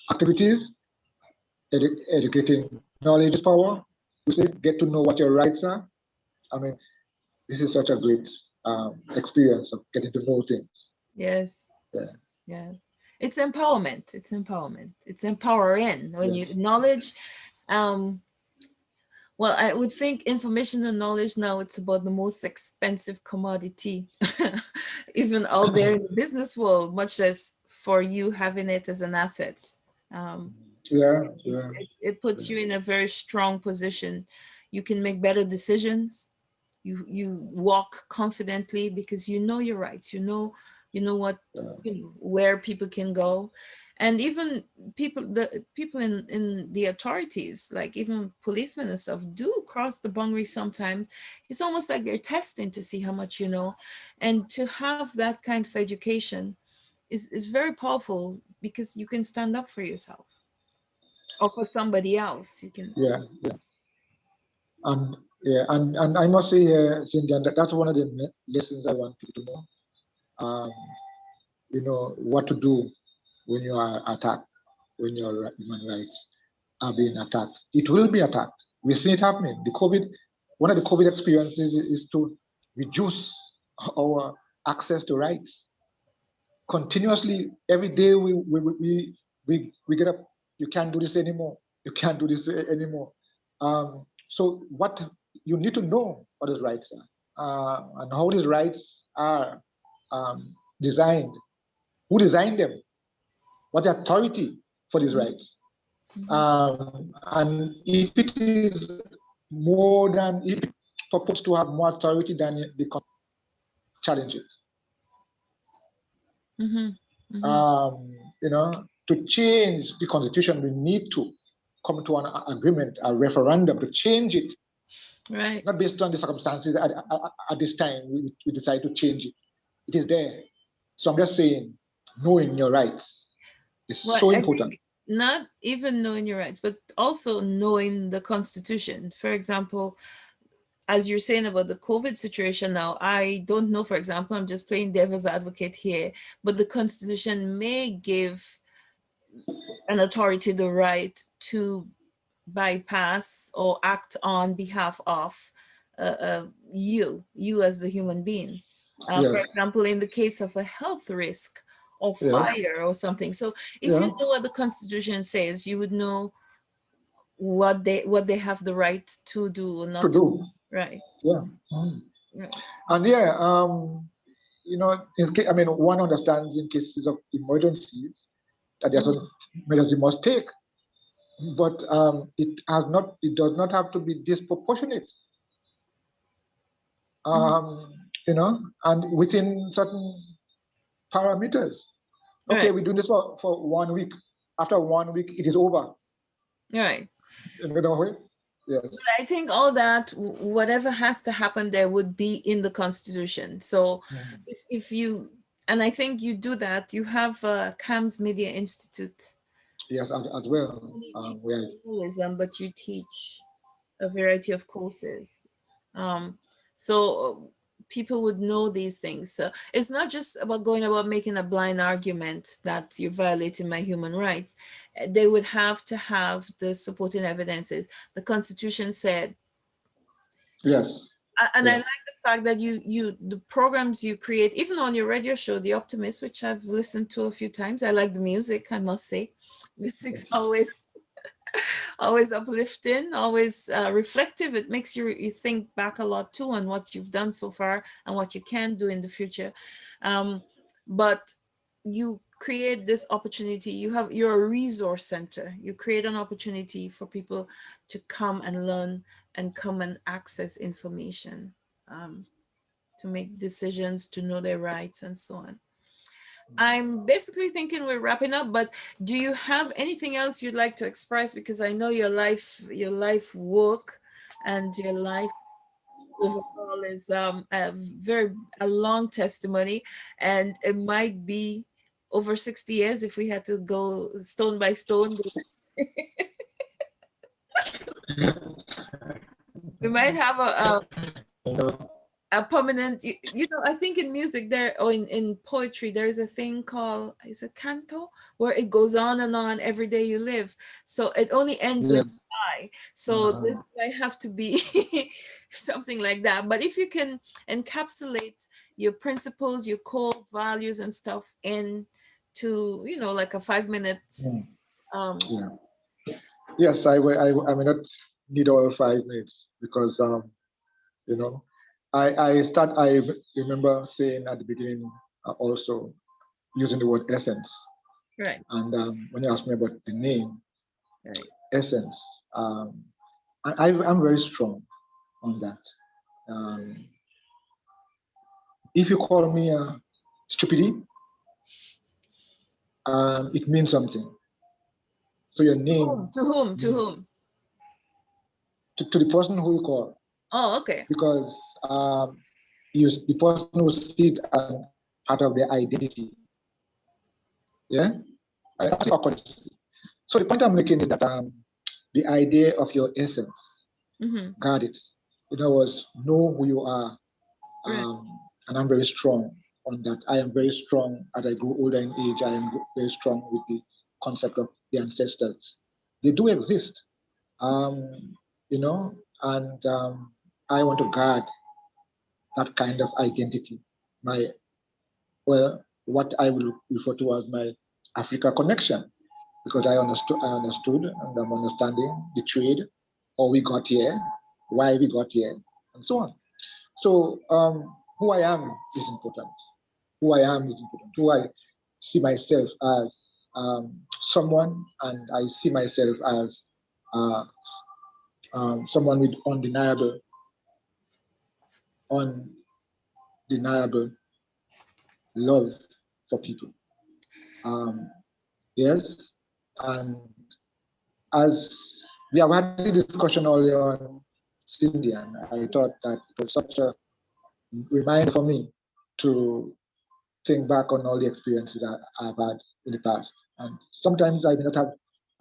activities, educating knowledge is power. We say get to know what your rights are. I mean, this is such a great experience of getting to know things. Yes. Yeah. It's empowerment. It's empowerment. It's empowering when you knowledge. Well, I would think information and knowledge now, it's about the most expensive commodity, even out there in the business world, much less for you having it as an asset. It puts you in a very strong position. You can make better decisions. You walk confidently because you know your rights. You know what where people can go, and even the people in the authorities, like even policemen and stuff, do cross the boundary sometimes. It's almost like they're testing to see how much you know, and to have that kind of education is very powerful because you can stand up for yourself or for somebody else. You can. And I must say, Cynthia, that's one of the lessons I want you to know. What to do when you are attacked, when your human rights are being attacked. It will be attacked. We've seen it happening. One of the COVID experiences is to reduce our access to rights. Continuously, every day we get up. You can't do this anymore. You can't do this anymore. So what you need to know what those rights are and how these rights are designed. Who designed them? What the authority for these rights? And if it is more than if it's supposed to have more authority than the challenge it. To change the constitution, we need to come to an agreement, a referendum to change it. Right. Not based on the circumstances at this time, we decide to change it. It is there. So I'm just saying, knowing your rights is so important. Not even knowing your rights, but also knowing the Constitution. For example, as you're saying about the COVID situation now, I don't know, for example, I'm just playing devil's advocate here, but the Constitution may give an authority the right to bypass or act on behalf of you as the human being. For example, in the case of a health risk or fire or something. So if you know what the Constitution says, you would know what they have the right to do or not to do. Right. And one understands in cases of emergencies that there's some measures you must take, but it does not have to be disproportionate. And within certain parameters. Okay, we do this for 1 week. After 1 week, it is over. Right. Yes. I think all that, whatever has to happen there would be in the Constitution. So if you, and I think you do that, you have CAMS Media Institute. Yes, as well. Journalism, but you teach a variety of courses. So people would know these things. So it's not just about going about making a blind argument that you're violating my human rights. They would have to have the supporting evidences. The Constitution said, Yes. and I Yes. like the fact that the programs you create, even on your radio show, The Optimist, which I've listened to a few times. I like the music, I must say. Music's always uplifting, always reflective. It makes you think back a lot too on what you've done so far and what you can do in the future. But you create this opportunity. You're a resource center. You create an opportunity for people to come and learn and come and access information, to make decisions, to know their rights, and so on. I'm basically thinking we're wrapping up, but do you have anything else you'd like to express? Because I know your life work and your life overall is a long testimony, and it might be over 60 years if we had to go stone by stone. We might have a permanent, I think in music there, or in poetry, there's a thing called, is it canto, where it goes on every day you live, so it only ends when Yes. you die. So this might have to be something like that. But if you can encapsulate your principles, your core values and stuff into, like a 5 minute. Yeah. Yes, I may not need all 5 minutes because you know, I remember saying at the beginning also using the word essence, Right. and when you asked me about the name Right. essence, I'm very strong on that. Um, if you call me stupidity, it means something. So your To name whom? To whom? To means whom? to the person who you call, Oh, okay. because the person will see it as part of their identity. Yeah, that's awkward. So the point I'm making is that the idea of your essence, Mm-hmm. guard it. In other words, know who you are, Right. and I'm very strong on that. I am very strong as I grow older in age. I am very strong with the concept of the ancestors. They do exist, um, you know, and I want to guard that kind of identity. My what I will refer to as my Africa connection, because I understood, and I'm understanding the trade, how we got here, why we got here, and so on. So who I am is important. Who I am is important. Who I see myself as someone, and I see myself as uh, someone with undeniable love for people. Um, yes, and as we have had the discussion earlier on Cindy, and I thought that it was such a reminder for me to think back on all the experiences that I've had in the past. And sometimes I may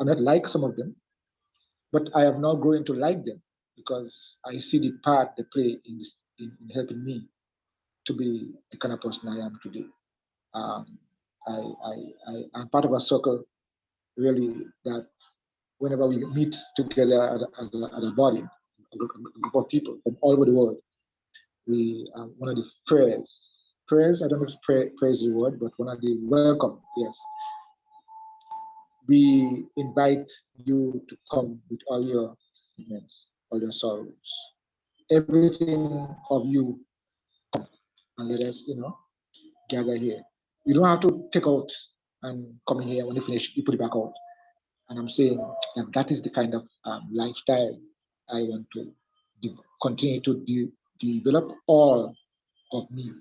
not like some of them, but I have now grown to like them because I see the part they play in helping me to be the kind of person I am today. Um, I'm part of a circle really that whenever we meet together as a body, a group of people from all over the world, we one of the prayers. I don't know if prayer is the word, but one of the welcome. Yes, we invite you to come with all your needs, all your sorrows, everything of you, and let us, gather here. You don't have to take out and come in here. When you finish, you put it back out. And I'm saying that is the kind of lifestyle I want to continue to develop all of me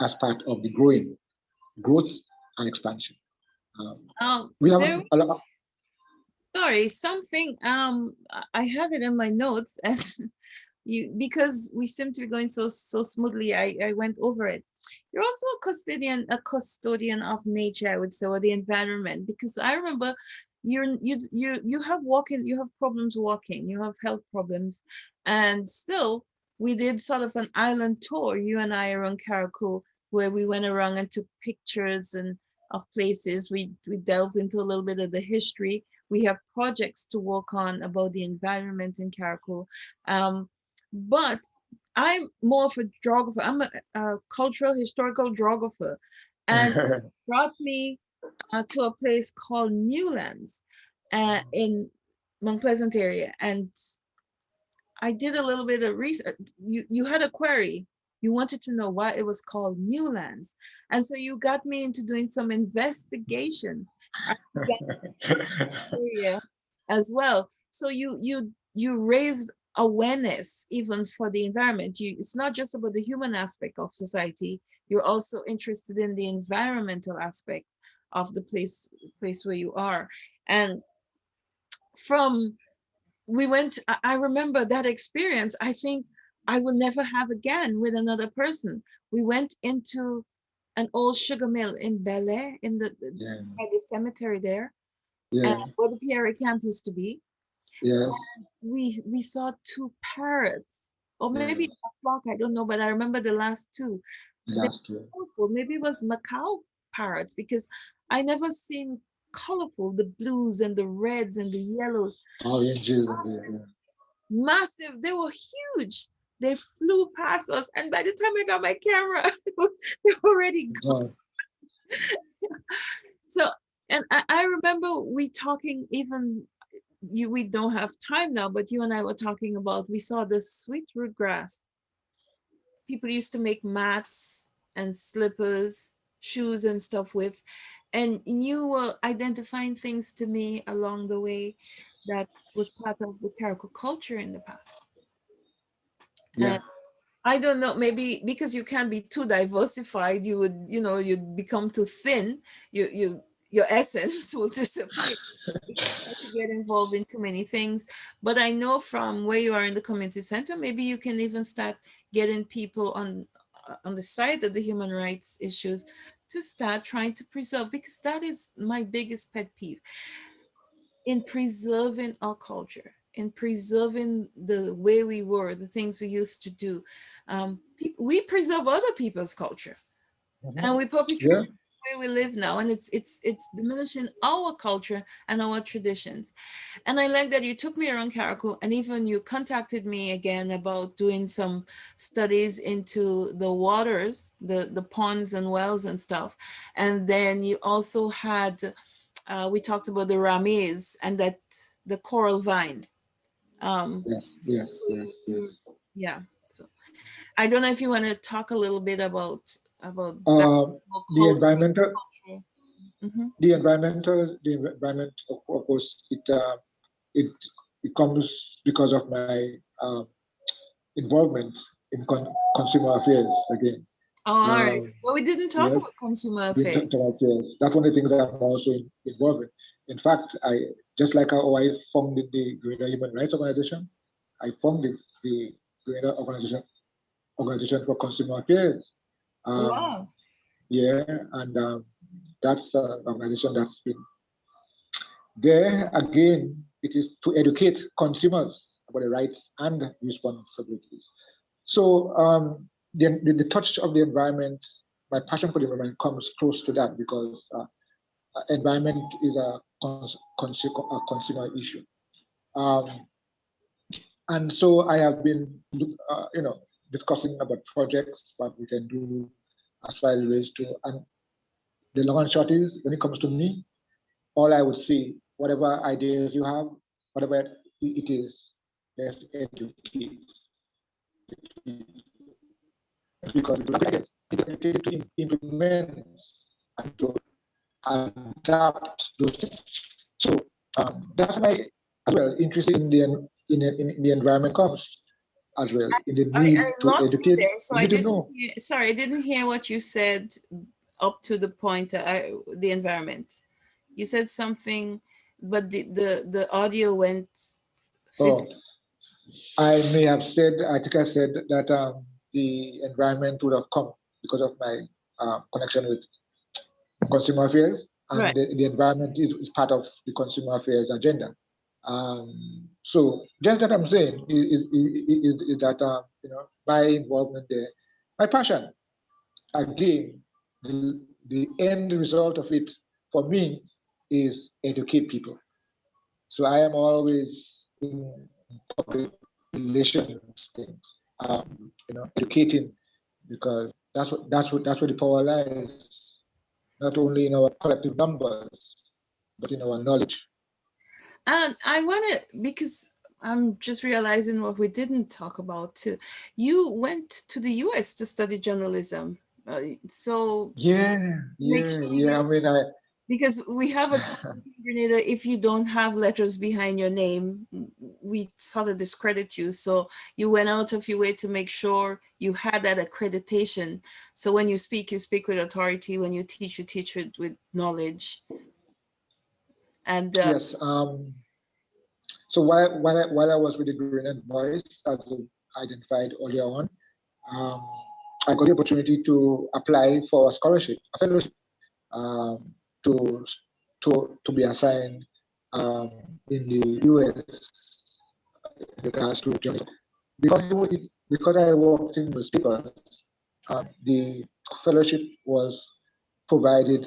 as part of the growth and expansion. We have There. a lot. Sorry, something. I have it in my notes, and because we seem to be going so smoothly, I went over it. You're also a custodian of nature, I would say, or the environment, because I remember you have problems walking, you have health problems, and still we did sort of an island tour, you and I, around Carriacou, where we went around and took pictures and of places. We delved into a little bit of the history. We have projects to work on about the environment in Carriacou. But I'm more of a geographer. I'm a cultural historical geographer, and brought me to a place called Newlands in Mount Pleasant area, and I did a little bit of research. You had a query. You wanted to know why it was called Newlands, and so you got me into doing some investigation area as well. So you raised awareness even for the environment. It's not just about the human aspect of society. You're also interested in the environmental aspect of the place where you are. And from we went, I remember that experience. I think I will never have again with another person. We went into an old sugar mill in Bel Air, in Yeah. by the cemetery there, Yeah. where the PRA camp used to be. Yes. We saw two parrots, or maybe Yes. a flock, I don't know, but I remember the last two. They Last year. were colorful. Maybe it was Macau parrots, because I never seen colorful, the blues and the reds and the yellows. Oranges and Massive, the, massive. They were huge. They flew past us, and by the time I got my camera, they were already yeah. gone. So, and I remember we talking even we don't have time now, but you and I were talking about, we saw the sweet root grass. People used to make mats and slippers, shoes and stuff with, and you were identifying things to me along the way that was part of the Carriacou culture in the past. Yeah. And I don't know, maybe because you can't be too diversified, you would, you'd become too thin. Your essence will disappear if you try to get involved in too many things. But I know from where you are in the community center, maybe you can even start getting people on the side of the human rights issues to start trying to preserve, because that is my biggest pet peeve in preserving our culture, in preserving the way we were, the things we used to do. We preserve other people's culture, and we perpetrate Yeah. the way we live now, and it's diminishing our culture and our traditions. And I like that you took me around Carriacou, and even you contacted me again about doing some studies into the waters, the ponds and wells and stuff. And then you also had we talked about the rameys and that the coral vine. Um, Yes. Yes. Yes. Yes. yeah. So I don't know if you want to talk a little bit about that Um, the culture. environmental, Mhm. the environment, of course, it it comes because of my involvement in consumer affairs again. Oh, all right. Um, Well, we didn't talk yes, about consumer the affairs. international affairs. That's one of the things I'm also involved in. In fact, I just like how I founded the Grenada Human Rights Organization, I founded the Grenada Organization for Consumer Affairs. Um, Wow. yeah, and that's an organization that's been there again. It is to educate consumers about the rights and responsibilities. So the touch of the environment, my passion for the environment comes close to that because environment is a consumer issue. Um, and so I have been, discussing about projects, what we can do as far as ways to, and the long and short is, when it comes to me, all I would say, whatever ideas you have, whatever it is, let's educate because we have to implement and to adapt those things. So that's why as well interested in the environment comes as well in the I need to lost you educate. there, so We I need to didn't know. hear, sorry, I didn't hear what you said up to the point the environment. You said something, but the audio went Oh, physical. I may have said, I think I said that the environment would have come because of my connection with consumer affairs, and Right. the environment is part of the consumer affairs agenda. Um, So just that I'm saying is that my involvement there, my passion. Again, the end result of it for me is educate people. So I am always in public relations things, educating, because that's where the power lies, not only in our collective numbers, but in our knowledge. And I want to, because I'm just realizing what we didn't talk about too. You went to the US to study journalism. So Yeah, make yeah, yeah. I sure, mean, because we have a tendency in Grenada, if you don't have letters behind your name, we sort of discredit you. So you went out of your way to make sure you had that accreditation. So when you speak with authority. When you teach with knowledge. And yes. So while I was with the Grenadian Boys, as I identified earlier on, um, I got the opportunity to apply for a scholarship, a fellowship, um, to to be assigned um, in the US in regards to journalism. Because I worked in newspapers, the fellowship was provided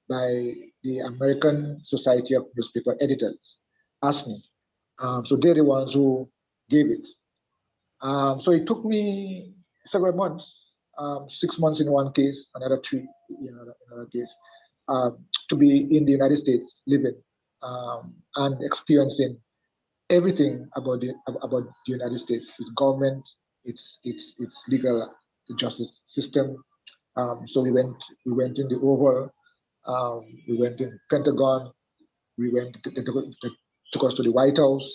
by the American Society of Newspaper Editors, ASNI. So they're the ones who gave it. So it took me several months, 6 months in one case, another three in another case, to be in the United States, living and experiencing everything about the United States, its government, its legal justice system. So we went in the Oval, we went in Pentagon, we went they took us to the White House,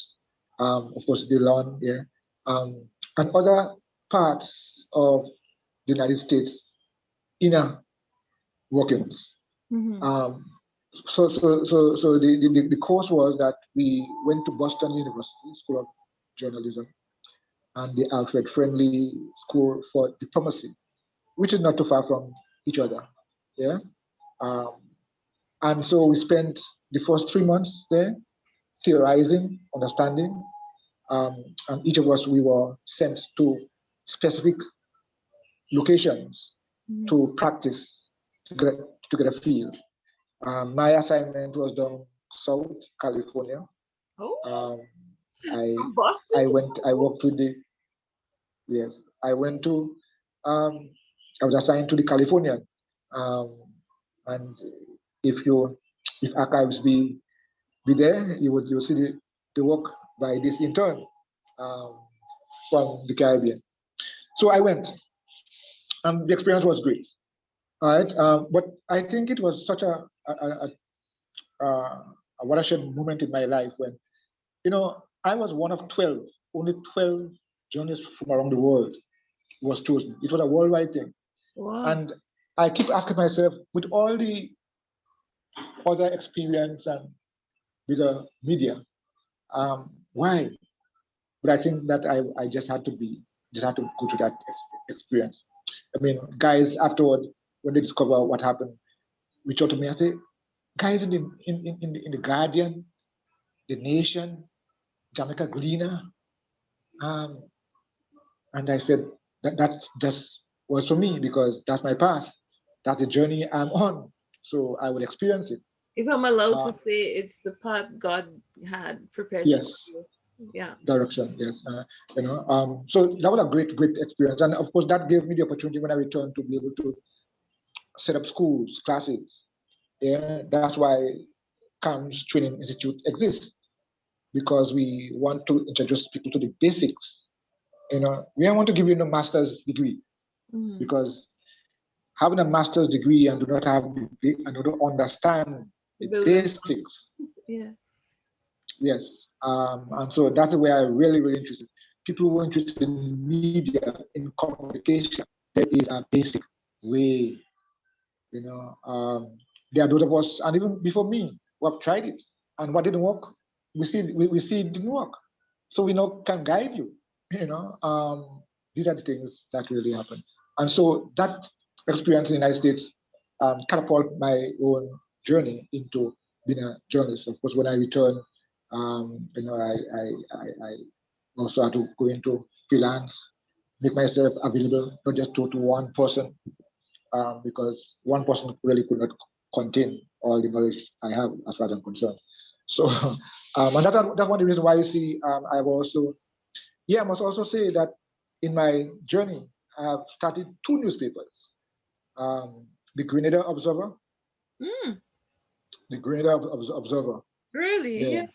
of course the lawn, yeah, and other parts of the United States inner workings. mhm. Um, so the course was that we went to Boston University School of Journalism and the Alfred Friendly School for Diplomacy, which is not too far from each other. Yeah. Um, and so we spent the first 3 months there theorizing, understanding, and each of us we were sent to specific locations Mhm. to practice to get a feel. My assignment was down South California. Oh, Um, I from Boston I to went I worked with the yes I went to um, I was assigned to the Californian, um, and if you if archives be there, you see the work by this intern um, from the Caribbean. So I went, and the experience was great. All right, but I think it was such a watershed moment in my life when I was one of 12, only 12 journalists from around the world was chosen. It was a worldwide thing, wow. and I keep asking myself, with all the other experience and with the media, why? But I think that I just had to go through that experience. I mean, guys afterward, when they discover what happened, reach out to me and say, guys in the Guardian, the Nation, Jamaica Gleaner, um, and I said that just was for me because that's my path, that's the journey I'm on, so I will experience it. If I'm allowed Uh, to say, it's the path God had prepared for yes, you. Yeah. direction, yes. So that was a great experience, and of course that gave me the opportunity when I returned to be able to set up schools, classes. Yeah, that's why CAMS Training Institute exists, because we want to introduce people to the basics. We don't want to give you a master's degree, Mhm. because having a master's degree and do not have and don't understand The the building basics, blocks. Yeah. yes. And so that's where I really interested. People who are interested in media, in communication, there is a basic way. You know, there are those of us, and even before me, who have tried it, and what didn't work, we see it didn't work, so we know can guide you. You know, these are the things that really happen, and so that experience in the United States catapulted my own journey into being a journalist. Of course, when I returned, I also had to go into freelance, make myself available not just to one person, because one person really could not contain all the knowledge I have as far as I'm concerned. So, and that's one of the reasons why you see I've also, yeah, I must also say that in my journey, I've started two newspapers. Um, the Grenada Observer, Mm, the Grenada Observer. really? Yeah, Yeah.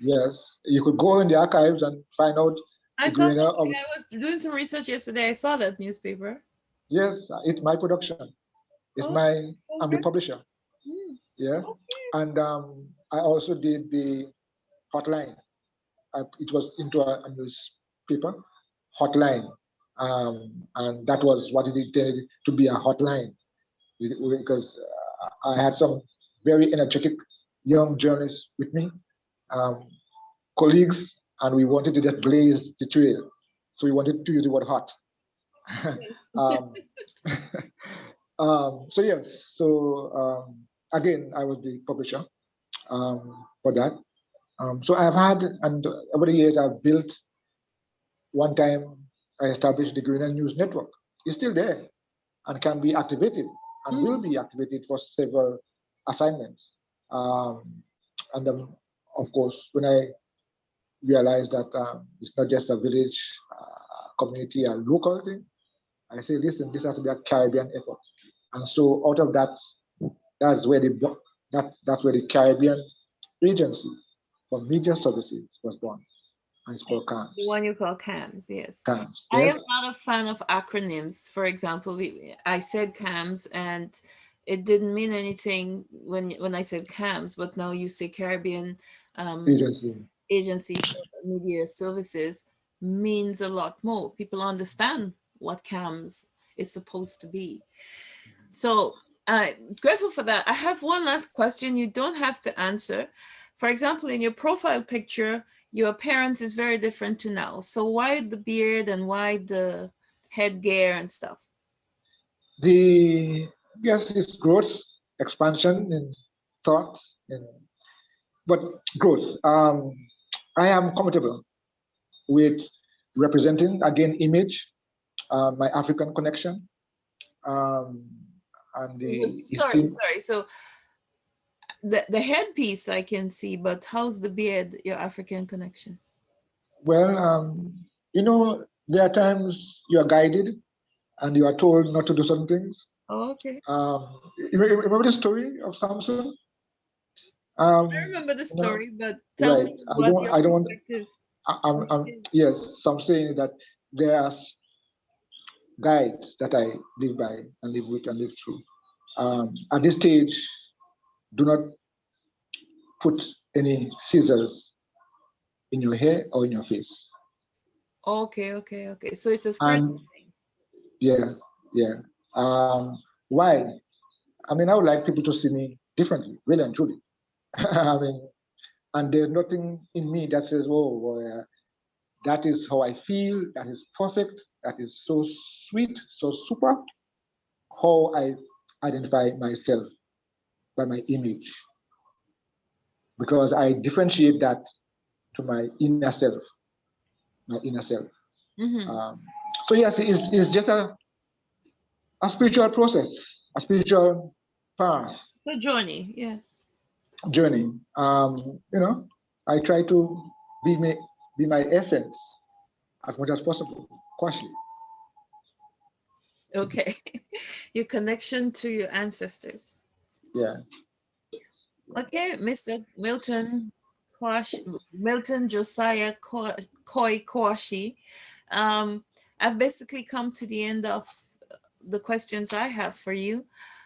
yes, you could go in the archives and find out I the saw Grenada. something. I was doing some research yesterday. I saw that newspaper. Yes, it's my production. It's Oh, my. I'm the okay. publisher. Mm, Yeah, okay. and I also did the hotline. It was into a newspaper hotline, and that was what it intended to be a hotline because I had some very energetic young journalists with me, um, colleagues, and we wanted to just blaze the trail. So we wanted to use the word hot. Yes. um, so yes, so again, I was the publisher for that. So I've had, and over the years, I've built. One time, I established the Greener News Network. It's still there and can be activated and will Mm, be activated for several assignments. And of course, when I realized that it's not just a village, community, a local thing, I say, listen, this has to be a Caribbean effort. And so out of that, that's where that's where the Caribbean Agency for Media Services was born, and it's called the CAMS. one you call CAMS, yes. CAMS, I yes. am not a fan of acronyms. For example, I said CAMS and it didn't mean anything when I said CAMS, but now you say Caribbean um, Agency. Agency for Media Services means a lot more. People understand what CAMS is supposed to be. So grateful for that. I have one last question. You don't have to answer. For example, in your profile picture, your appearance is very different to now. So why the beard and why the headgear and stuff? The yes, it's growth, expansion in thoughts, but growth. I am comfortable with representing again image, my African connection, um, and the Sorry, esteem. sorry. So the headpiece I can see, but how's the beard your African connection? Well, there are times you are guided and you are told not to do some things. Oh, okay. You remember the story of Samson? I remember the You know, story, but tell right? me what your I don't want. perspective Yes. So I'm saying that there are guides that I live by and live with and live through. At this stage, do not put any scissors in your hair or in your face. Okay, okay, okay. So it's a spiritual And thing. yeah, yeah. Why? I mean, I would like people to see me differently, really and truly. I mean, and there's nothing in me that says, "Oh, well, that is how I feel. That is perfect. That is so sweet, so super." How I identify myself by my image, because I differentiate that to my inner self, my inner self. Mm-hmm. Um, so yes, it's just a spiritual process, a spiritual path, The journey, yes. journey. I try to be my, be my essence as much as possible, cautiously. Okay. Your connection to your ancestors. Yeah. Okay, Mr. Milton Milton Josiah Coy Kwashi. Um, I've basically come to the end of the questions I have for you.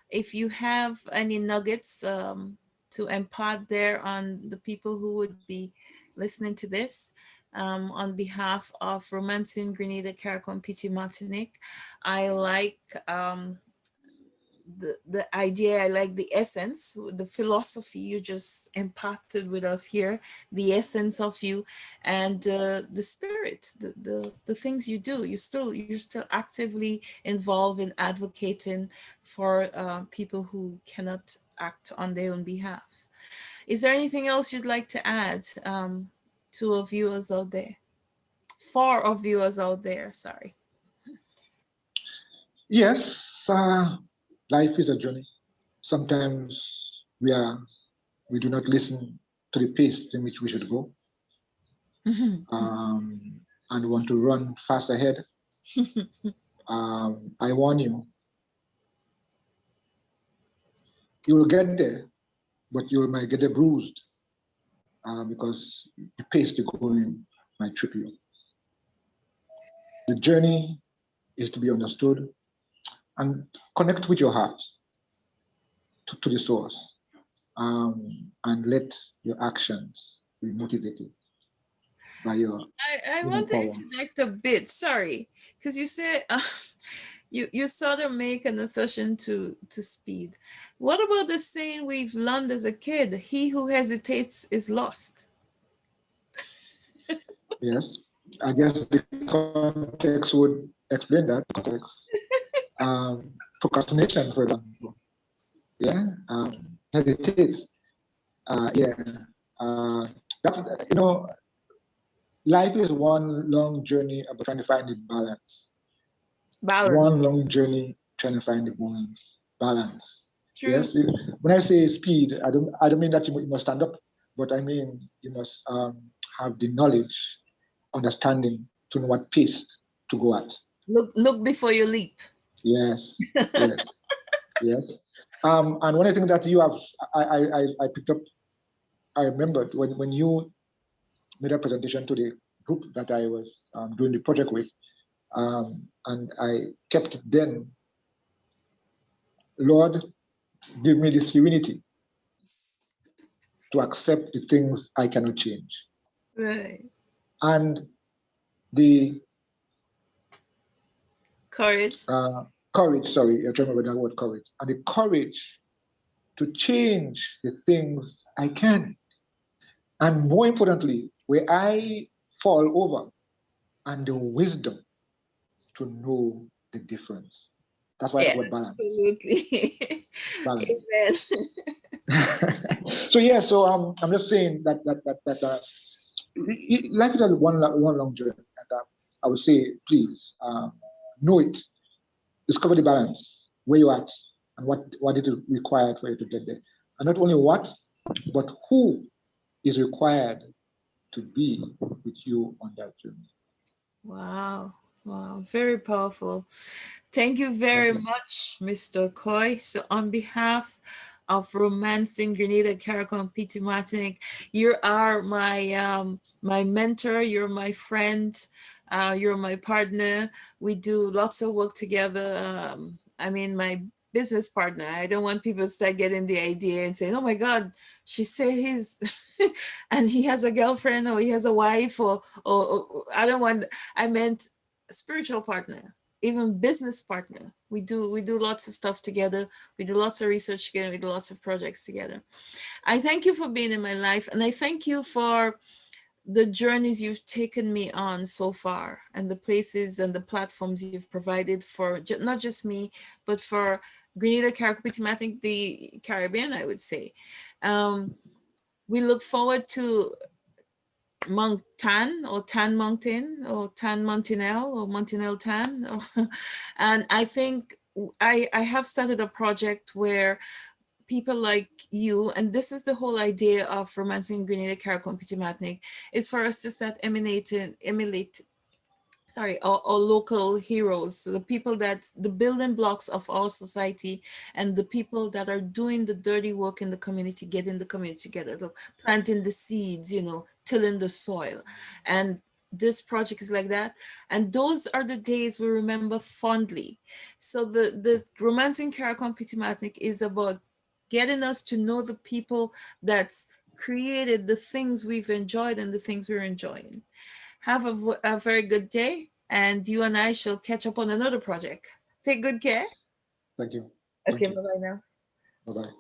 If you have any nuggets to impart there on the people who would be listening to this, on behalf of Romancing Grenada, Carriacou, and Martinique, I like the idea, I like the essence, the philosophy you just imparted with us here, the essence of you, and the spirit, the things you do. You're still actively involved in advocating for people who cannot act on their own behalf. Is there anything else you'd like to add to our viewers out there? For our viewers out there, sorry. Yes, life is a journey. Sometimes we are we do not listen to the pace in which we should go, and want to run fast ahead. I warn you, you will get there, but you might get bruised because the pace to go in might trip you. The journey is to be understood and connect with your heart to the source, and let your actions be motivated by your I inner want to power. interject a bit, sorry, because you said you sort of make an assertion to speed. What about the saying we've learned as a kid? He who hesitates is lost. Yes, I guess the context would explain that context. Procrastination, for example. Yeah, hesitate. Yeah, uh, that's life is one long journey about trying to find the balance. One Balance. long journey trying to find the balance. Balance. True. Yes. When I say speed, I don't mean that you must stand up, but I mean you must have the knowledge, understanding to know what pace to go at. Look before you leap. Yes. Yes. Yes. And one of the things that you have, I picked up, I remembered when you made a presentation to the group that I was doing the project with, and I kept it then, Lord, give me the serenity to accept the things I cannot change, Right. and the Courage. courage, sorry, I don't remember that word, courage, and the courage to change the things I can. And more importantly, where I fall over, and the wisdom to know the difference. That's why I Yeah, talk about balance. absolutely. Balance. Amen. So yeah, so I'm just saying that life is a one long journey, and I would say, please know it, discover the balance, where you're at, and what it is required for you to get there, and not only what, but who is required to be with you on that journey. Wow. Wow. Very powerful. Thank you Thank very you. much, Mr. Coy. So, on behalf of Romancing Grenada, Carriacou, and PT Martinique, you are my mentor. You're my friend. You're my partner. We do lots of work together. I mean, my business partner. I don't want people to start getting the idea and saying, "Oh my God, she said he's," and he has a girlfriend or he has a wife or I don't want. I meant spiritual partner, even business partner. We do lots of stuff together. We do lots of research together. We do lots of projects together. I thank you for being in my life, and I thank you for the journeys you've taken me on so far, and the places and the platforms you've provided for not just me, but for Grenada, Carriacou, I think the Caribbean, I would say. Um, we look forward to Mount Tan or Tan Mountain or Tan Montinel or Montinel Tan. And I think I have started a project where people like you, and this is the whole idea of Romancing Grenada, Carriacou, and Petit is for us to start emulate our local heroes, the people that the building blocks of our society, and the people that are doing the dirty work in the community, getting the community together, so planting the seeds, tilling the soil. And this project is like that. And those are the days we remember fondly. So the Romancing Carriacou Petit is about getting us to know the people that's created the things we've enjoyed and the things we're enjoying. Have a very good day, and you and I shall catch up on another project. Take good care. Thank you. Okay, Thank bye you. bye now. Bye bye.